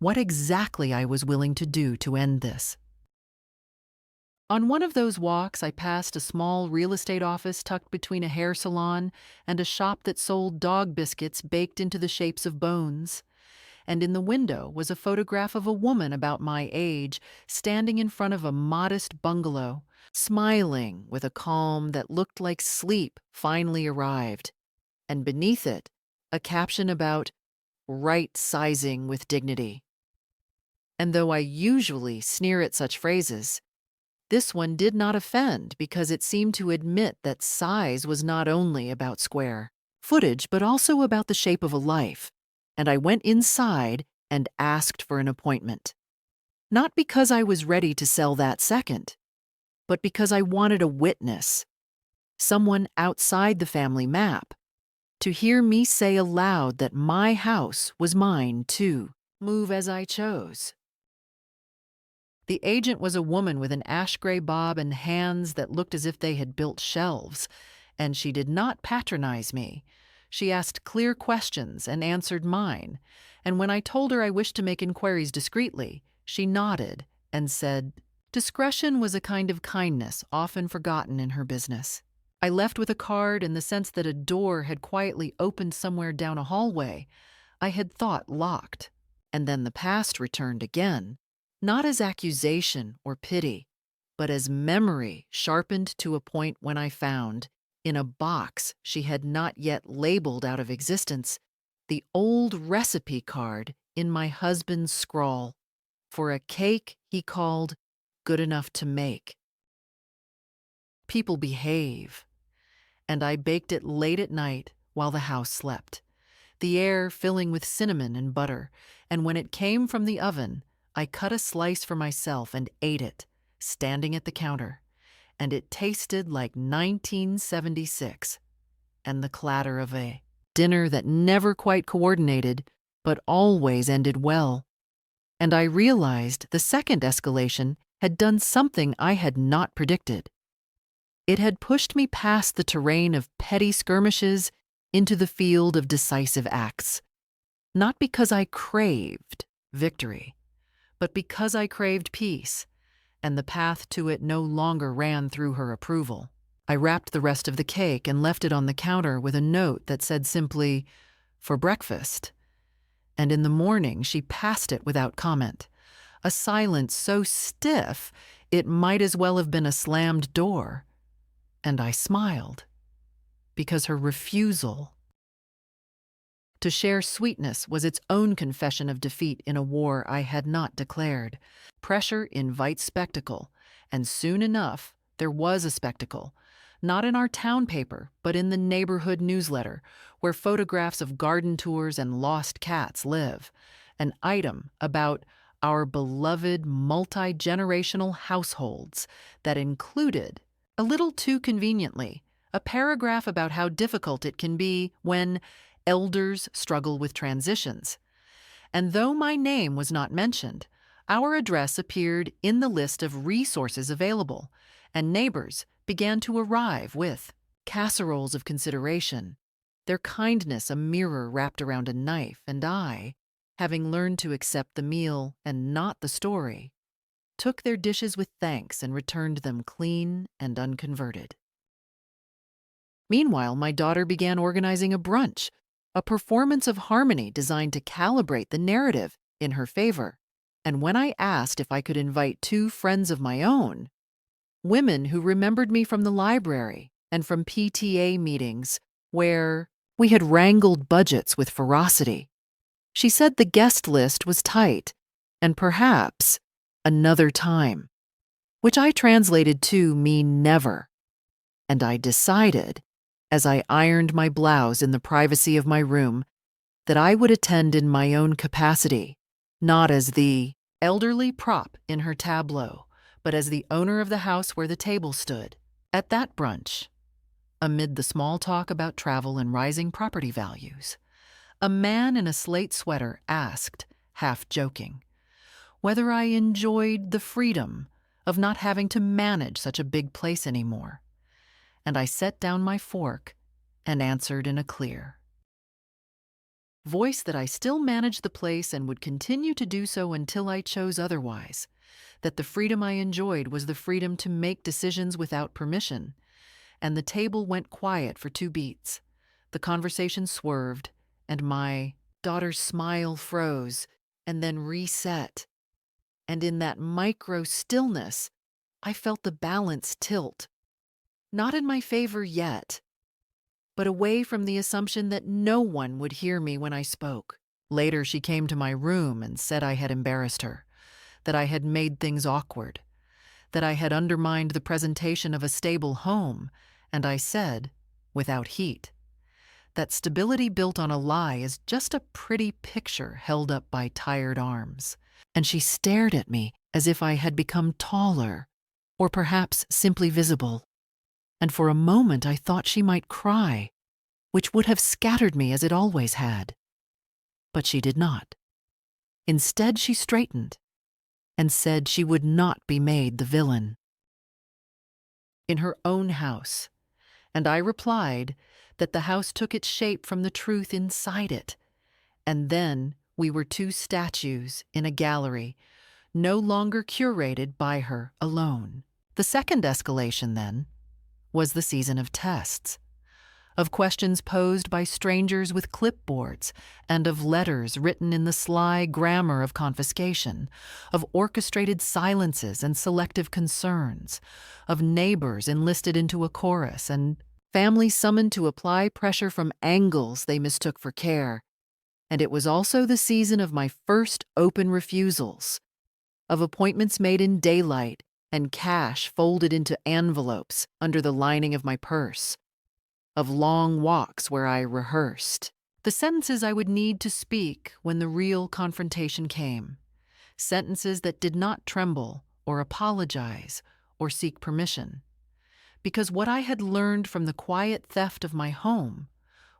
what exactly I was willing to do to end this. On one of those walks, I passed a small real estate office tucked between a hair salon and a shop that sold dog biscuits baked into the shapes of bones. And in the window was a photograph of a woman about my age standing in front of a modest bungalow, smiling with a calm that looked like sleep finally arrived, and beneath it, a caption about right-sizing with dignity. And though I usually sneer at such phrases, this one did not offend because it seemed to admit that size was not only about square footage but also about the shape of a life. And I went inside and asked for an appointment. Not because I was ready to sell that second, but because I wanted a witness, someone outside the family map, to hear me say aloud that my house was mine to move as I chose. The agent was a woman with an ash-gray bob and hands that looked as if they had built shelves, and she did not patronize me. She asked clear questions and answered mine, and when I told her I wished to make inquiries discreetly, she nodded and said, discretion was a kind of kindness often forgotten in her business. I left with a card and the sense that a door had quietly opened somewhere down a hallway I had thought locked. And then the past returned again, not as accusation or pity, but as memory sharpened to a point when I found, in a box she had not yet labeled out of existence, the old recipe card in my husband's scrawl for a cake he called good enough to make. People behave, and I baked it late at night while the house slept, the air filling with cinnamon and butter, and when it came from the oven, I cut a slice for myself and ate it, standing at the counter, and it tasted like 1976 and the clatter of a dinner that never quite coordinated but always ended well. And I realized the second escalation had done something I had not predicted. It had pushed me past the terrain of petty skirmishes into the field of decisive acts, not because I craved victory, but because I craved peace, and the path to it no longer ran through her approval. I wrapped the rest of the cake and left it on the counter with a note that said simply, "For breakfast." And in the morning she passed it without comment, a silence so stiff it might as well have been a slammed door. And I smiled, because her refusal to share sweetness was its own confession of defeat in a war I had not declared. Pressure invites spectacle, and soon enough there was a spectacle, not in our town paper, but in the neighborhood newsletter, where photographs of garden tours and lost cats live, an item about our beloved multi-generational households that included, a little too conveniently, a paragraph about how difficult it can be when elders struggle with transitions. And though my name was not mentioned, our address appeared in the list of resources available, and neighbors began to arrive with casseroles of consideration, their kindness a mirror wrapped around a knife, and I, having learned to accept the meal and not the story, took their dishes with thanks and returned them clean and unconverted. Meanwhile, my daughter began organizing a brunch, a performance of harmony designed to calibrate the narrative in her favor. And when I asked if I could invite 2 friends of my own, women who remembered me from the library and from PTA meetings where we had wrangled budgets with ferocity, she said the guest list was tight and perhaps another time, which I translated to mean never. And I decided, as I ironed my blouse in the privacy of my room, that I would attend in my own capacity, not as the elderly prop in her tableau, but as the owner of the house where the table stood. At that brunch, amid the small talk about travel and rising property values, a man in a slate sweater asked, half joking, whether I enjoyed the freedom of not having to manage such a big place anymore. And I set down my fork and answered in a clear voice that I still managed the place and would continue to do so until I chose otherwise, that the freedom I enjoyed was the freedom to make decisions without permission. And the table went quiet for 2 beats. The conversation swerved, and my daughter's smile froze and then reset. And in that micro stillness, I felt the balance tilt. Not in my favor yet, but away from the assumption that no one would hear me when I spoke. Later, she came to my room and said I had embarrassed her, that I had made things awkward, that I had undermined the presentation of a stable home, and I said, without heat, that stability built on a lie is just a pretty picture held up by tired arms. And she stared at me as if I had become taller, or perhaps simply visible. And for a moment I thought she might cry, which would have scattered me as it always had. But she did not. Instead, she straightened and said she would not be made the villain. In her own house, and I replied that the house took its shape from the truth inside it, and then we were 2 statues in a gallery, no longer curated by her alone. The second escalation, then, was the season of tests, of questions posed by strangers with clipboards, and of letters written in the sly grammar of confiscation, of orchestrated silences and selective concerns, of neighbors enlisted into a chorus, and families summoned to apply pressure from angles they mistook for care. And it was also the season of my first open refusals, of appointments made in daylight, and cash folded into envelopes under the lining of my purse, of long walks where I rehearsed the sentences I would need to speak when the real confrontation came, sentences that did not tremble or apologize or seek permission, because what I had learned from the quiet theft of my home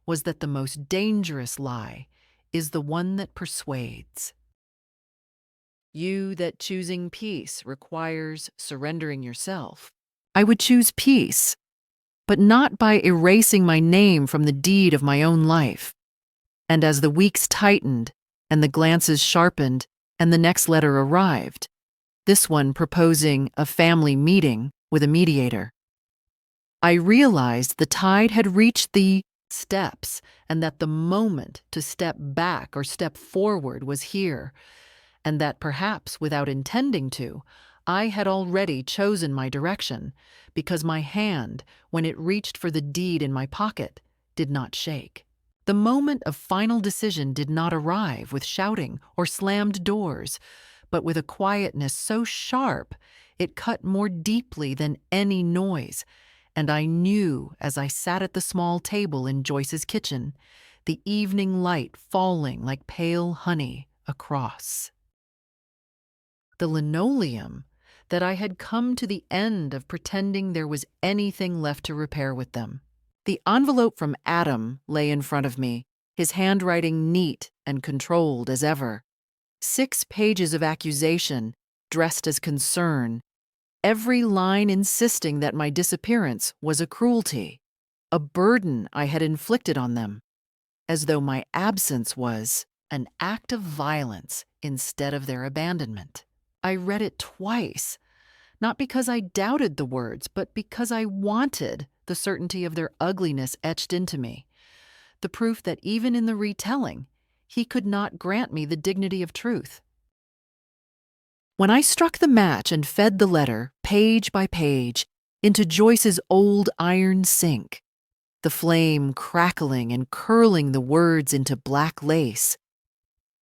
was that the most dangerous lie is the one that persuades. You that choosing peace requires surrendering yourself. I would choose peace, but not by erasing my name from the deed of my own life. And as the weeks tightened, and the glances sharpened, and the next letter arrived, this one proposing a family meeting with a mediator, I realized the tide had reached the steps and that the moment to step back or step forward was here, and that perhaps without intending to, I had already chosen my direction because my hand, when it reached for the deed in my pocket, did not shake. The moment of final decision did not arrive with shouting or slammed doors, but with a quietness so sharp it cut more deeply than any noise, and I knew as I sat at the small table in Joyce's kitchen, the evening light falling like pale honey across the linoleum, that I had come to the end of pretending there was anything left to repair with them. The envelope from Adam lay in front of me, his handwriting neat and controlled as ever. 6 pages of accusation, dressed as concern, every line insisting that my disappearance was a cruelty, a burden I had inflicted on them, as though my absence was an act of violence instead of their abandonment. I read it twice, not because I doubted the words, but because I wanted the certainty of their ugliness etched into me, the proof that even in the retelling, he could not grant me the dignity of truth. When I struck the match and fed the letter, page by page, into Joyce's old iron sink, the flame crackling and curling the words into black lace,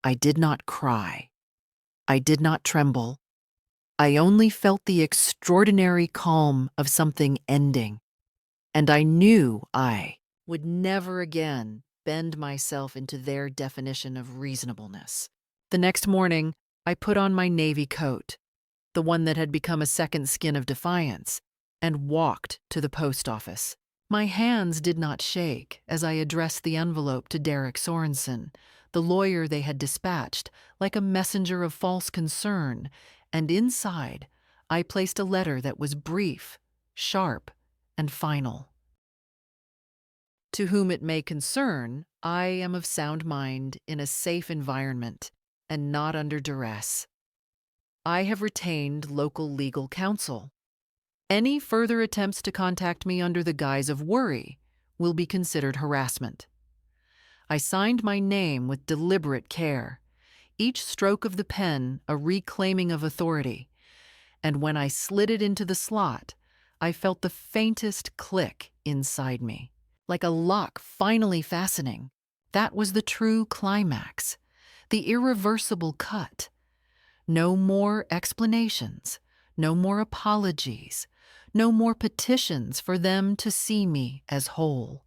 I did not cry. I did not tremble. I only felt the extraordinary calm of something ending, and I knew I would never again bend myself into their definition of reasonableness. The next morning, I put on my navy coat, the one that had become a second skin of defiance, and walked to the post office. My hands did not shake as I addressed the envelope to Derek Sorensen, the lawyer they had dispatched, like a messenger of false concern, and inside I placed a letter that was brief, sharp, and final. To whom it may concern, I am of sound mind in a safe environment and not under duress. I have retained local legal counsel. Any further attempts to contact me under the guise of worry will be considered harassment. I signed my name with deliberate care, each stroke of the pen a reclaiming of authority, and when I slid it into the slot, I felt the faintest click inside me, like a lock finally fastening. That was the true climax, the irreversible cut. No more explanations, no more apologies, no more petitions for them to see me as whole.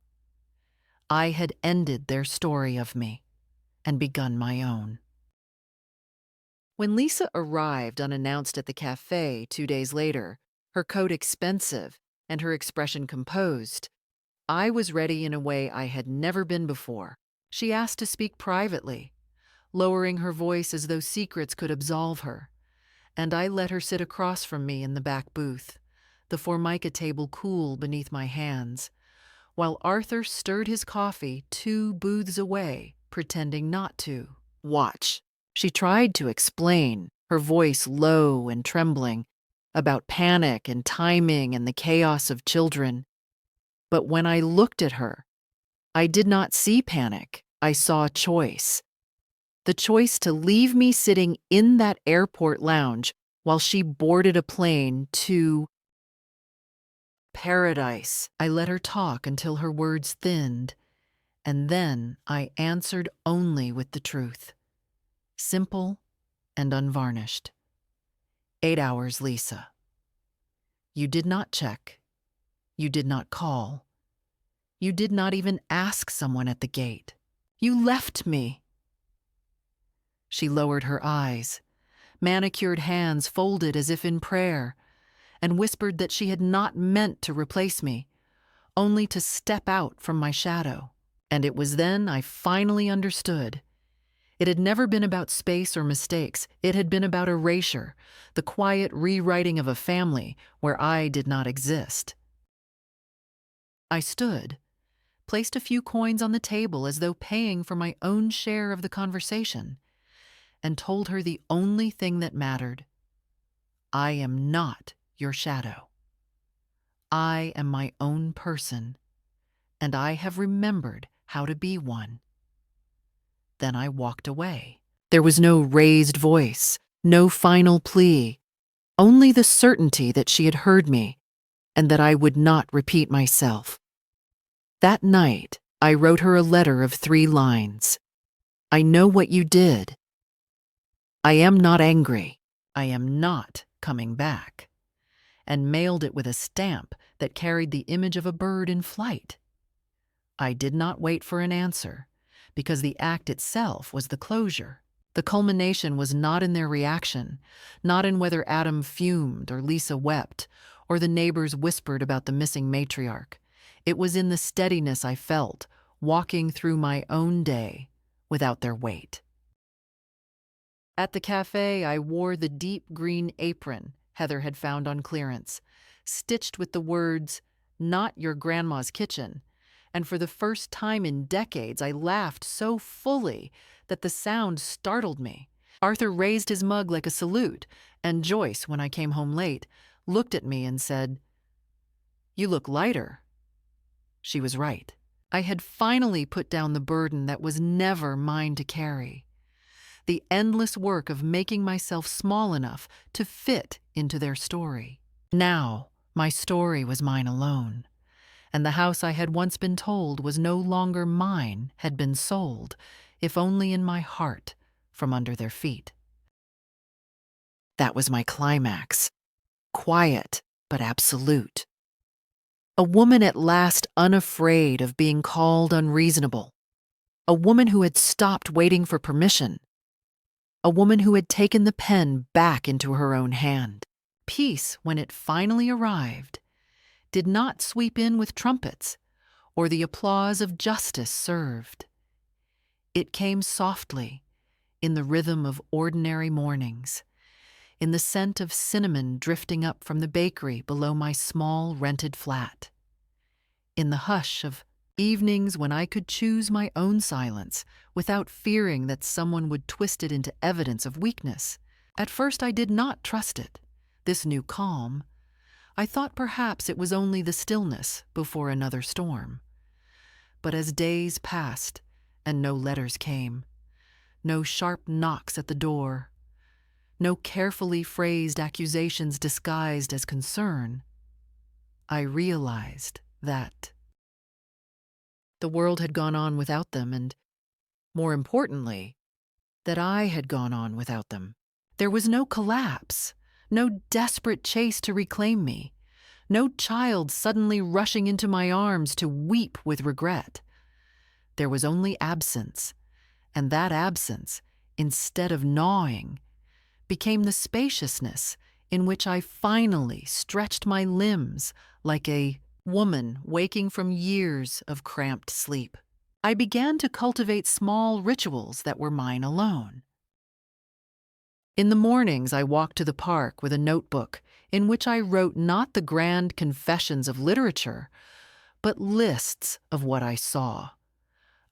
I had ended their story of me and begun my own. When Lisa arrived unannounced at the cafe 2 days later, her coat expensive and her expression composed, I was ready in a way I had never been before. She asked to speak privately, lowering her voice as though secrets could absolve her, and I let her sit across from me in the back booth, the formica table cool beneath my hands, while Arthur stirred his coffee 2 booths away, pretending not to watch. She tried to explain, her voice low and trembling, about panic and timing and the chaos of children. But when I looked at her, I did not see panic. I saw choice. The choice to leave me sitting in that airport lounge while she boarded a plane to paradise. I let her talk until her words thinned, and then I answered only with the truth. Simple and unvarnished. 8 hours, Lisa. You did not check. You did not call. You did not even ask someone at the gate. You left me. She lowered her eyes, manicured hands folded as if in prayer, and whispered that she had not meant to replace me, only to step out from my shadow. And it was then I finally understood. It had never been about space or mistakes. It had been about erasure, the quiet rewriting of a family where I did not exist. I stood, placed a few coins on the table as though paying for my own share of the conversation, and told her the only thing that mattered. I am not your shadow. I am my own person, and I have remembered how to be one. Then I walked away. There was no raised voice, no final plea, only the certainty that she had heard me and that I would not repeat myself. That night, I wrote her a letter of 3 lines. I know what you did. I am not angry. I am not coming back. And mailed it with a stamp that carried the image of a bird in flight. I did not wait for an answer, because the act itself was the closure. The culmination was not in their reaction, not in whether Adam fumed or Lisa wept, or the neighbors whispered about the missing matriarch. It was in the steadiness I felt, walking through my own day without their weight. At the cafe, I wore the deep green apron Heather had found on clearance, stitched with the words, "Not your grandma's kitchen," and for the first time in decades I laughed so fully that the sound startled me. Arthur raised his mug like a salute, and Joyce, when I came home late, looked at me and said, "You look lighter." She was right. I had finally put down the burden that was never mine to carry. The endless work of making myself small enough to fit into their story. Now, my story was mine alone, and the house I had once been told was no longer mine had been sold, if only in my heart, from under their feet. That was my climax. Quiet, but absolute. A woman at last unafraid of being called unreasonable. A woman who had stopped waiting for permission. A woman who had taken the pen back into her own hand. Peace, when it finally arrived, did not sweep in with trumpets or the applause of justice served. It came softly, in the rhythm of ordinary mornings, in the scent of cinnamon drifting up from the bakery below my small rented flat, in the hush of evenings when I could choose my own silence without fearing that someone would twist it into evidence of weakness. At first I did not trust it, this new calm. I thought perhaps it was only the stillness before another storm. But as days passed and no letters came, no sharp knocks at the door, no carefully phrased accusations disguised as concern, I realized that the world had gone on without them, and, more importantly, that I had gone on without them. There was no collapse, no desperate chase to reclaim me, no child suddenly rushing into my arms to weep with regret. There was only absence, and that absence, instead of gnawing, became the spaciousness in which I finally stretched my limbs like a woman waking from years of cramped sleep. I began to cultivate small rituals that were mine alone. In the mornings, I walked to the park with a notebook in which I wrote not the grand confessions of literature, but lists of what I saw.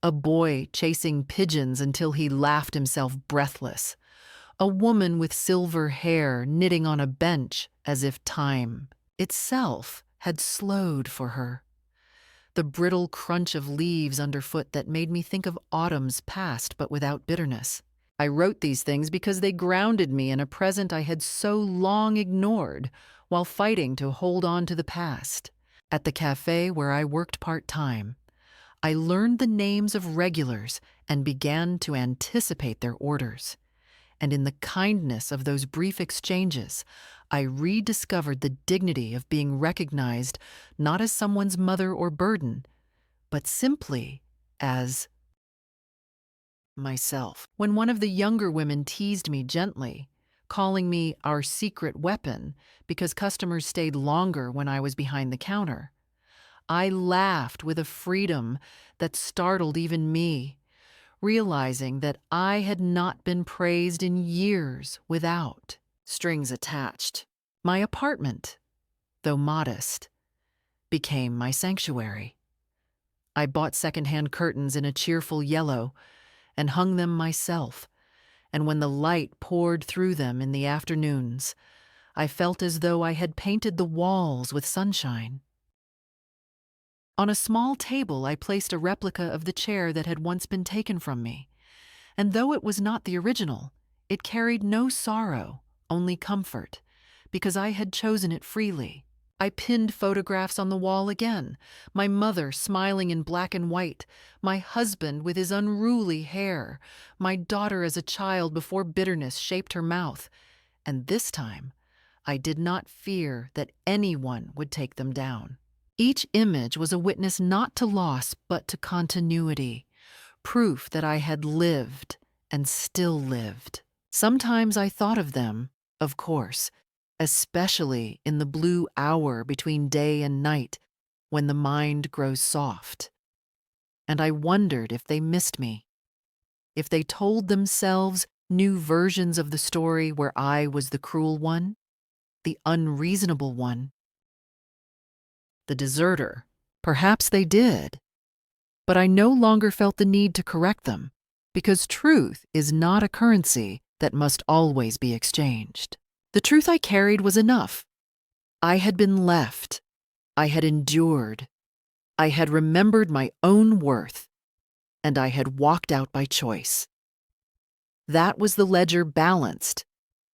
A boy chasing pigeons until he laughed himself breathless. A woman with silver hair knitting on a bench as if time itself had slowed for her. The brittle crunch of leaves underfoot that made me think of autumns past but without bitterness. I wrote these things because they grounded me in a present I had so long ignored while fighting to hold on to the past. At the cafe where I worked part-time, I learned the names of regulars and began to anticipate their orders. And in the kindness of those brief exchanges, I rediscovered the dignity of being recognized not as someone's mother or burden, but simply as myself. When one of the younger women teased me gently, calling me our secret weapon because customers stayed longer when I was behind the counter, I laughed with a freedom that startled even me, realizing that I had not been praised in years without strings attached. My apartment, though modest, became my sanctuary. I bought secondhand curtains in a cheerful yellow and hung them myself, and when the light poured through them in the afternoons, I felt as though I had painted the walls with sunshine. On a small table I placed a replica of the chair that had once been taken from me, and though it was not the original, it carried no sorrow, only comfort, because I had chosen it freely. I pinned photographs on the wall again, my mother smiling in black and white, my husband with his unruly hair, my daughter as a child before bitterness shaped her mouth, and this time I did not fear that anyone would take them down. Each image was a witness not to loss but to continuity, proof that I had lived and still lived. Sometimes I thought of them, of course, especially in the blue hour between day and night when the mind grows soft. And I wondered if they missed me, if they told themselves new versions of the story where I was the cruel one, the unreasonable one, the deserter. Perhaps they did, but I no longer felt the need to correct them, because truth is not a currency that must always be exchanged. The truth I carried was enough. I had been left. I had endured. I had remembered my own worth. And I had walked out by choice. That was the ledger balanced,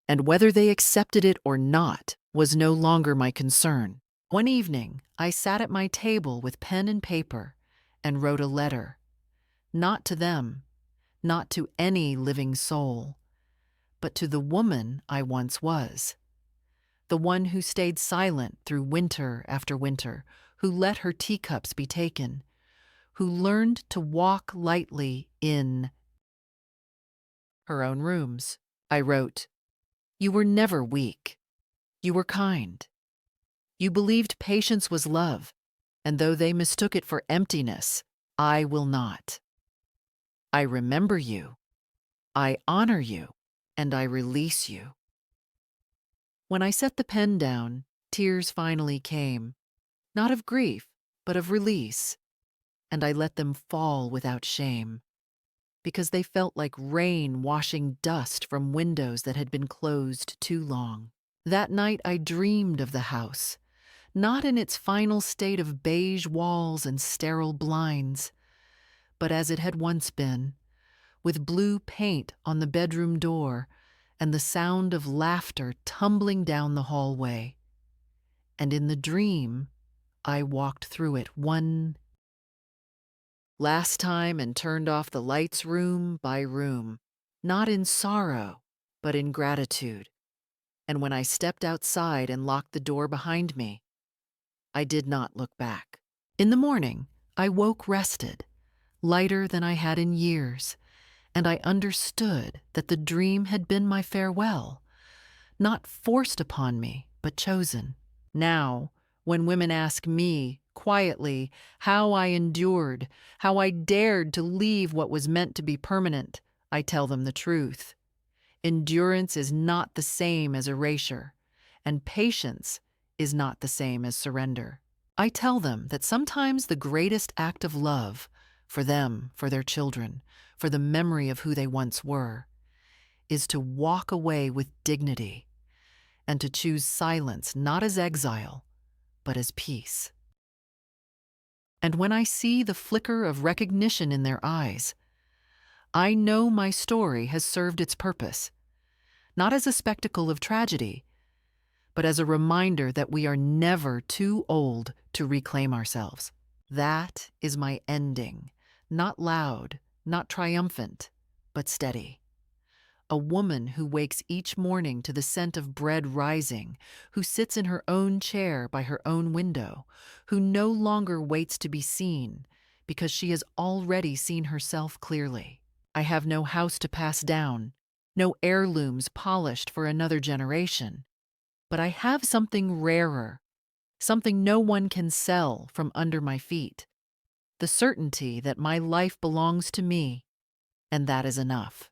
and whether they accepted it or not was no longer my concern. One evening, I sat at my table with pen and paper and wrote a letter. Not to them, not to any living soul, but to the woman I once was. The one who stayed silent through winter after winter, who let her teacups be taken, who learned to walk lightly in her own rooms. I wrote, "You were never weak. You were kind. You believed patience was love, and though they mistook it for emptiness, I will not. I remember you. I honor you, and I release you." When I set the pen down, tears finally came, not of grief, but of release, and I let them fall without shame, because they felt like rain washing dust from windows that had been closed too long. That night I dreamed of the house, not in its final state of beige walls and sterile blinds, but as it had once been, with blue paint on the bedroom door and the sound of laughter tumbling down the hallway. And in the dream, I walked through it one last time and turned off the lights room by room, not in sorrow, but in gratitude. And when I stepped outside and locked the door behind me, I did not look back. In the morning, I woke rested, lighter than I had in years, and I understood that the dream had been my farewell, not forced upon me, but chosen. Now, when women ask me, quietly, how I endured, how I dared to leave what was meant to be permanent, I tell them the truth. Endurance is not the same as erasure, and patience is not the same as surrender. I tell them that sometimes the greatest act of love, for them, for their children, for the memory of who they once were, is to walk away with dignity and to choose silence not as exile, but as peace. And when I see the flicker of recognition in their eyes, I know my story has served its purpose, not as a spectacle of tragedy, but as a reminder that we are never too old to reclaim ourselves. That is my ending, not loud, not triumphant, but steady. A woman who wakes each morning to the scent of bread rising, who sits in her own chair by her own window, who no longer waits to be seen because she has already seen herself clearly. I have no house to pass down, no heirlooms polished for another generation, but I have something rarer, something no one can sell from under my feet, the certainty that my life belongs to me, and that is enough.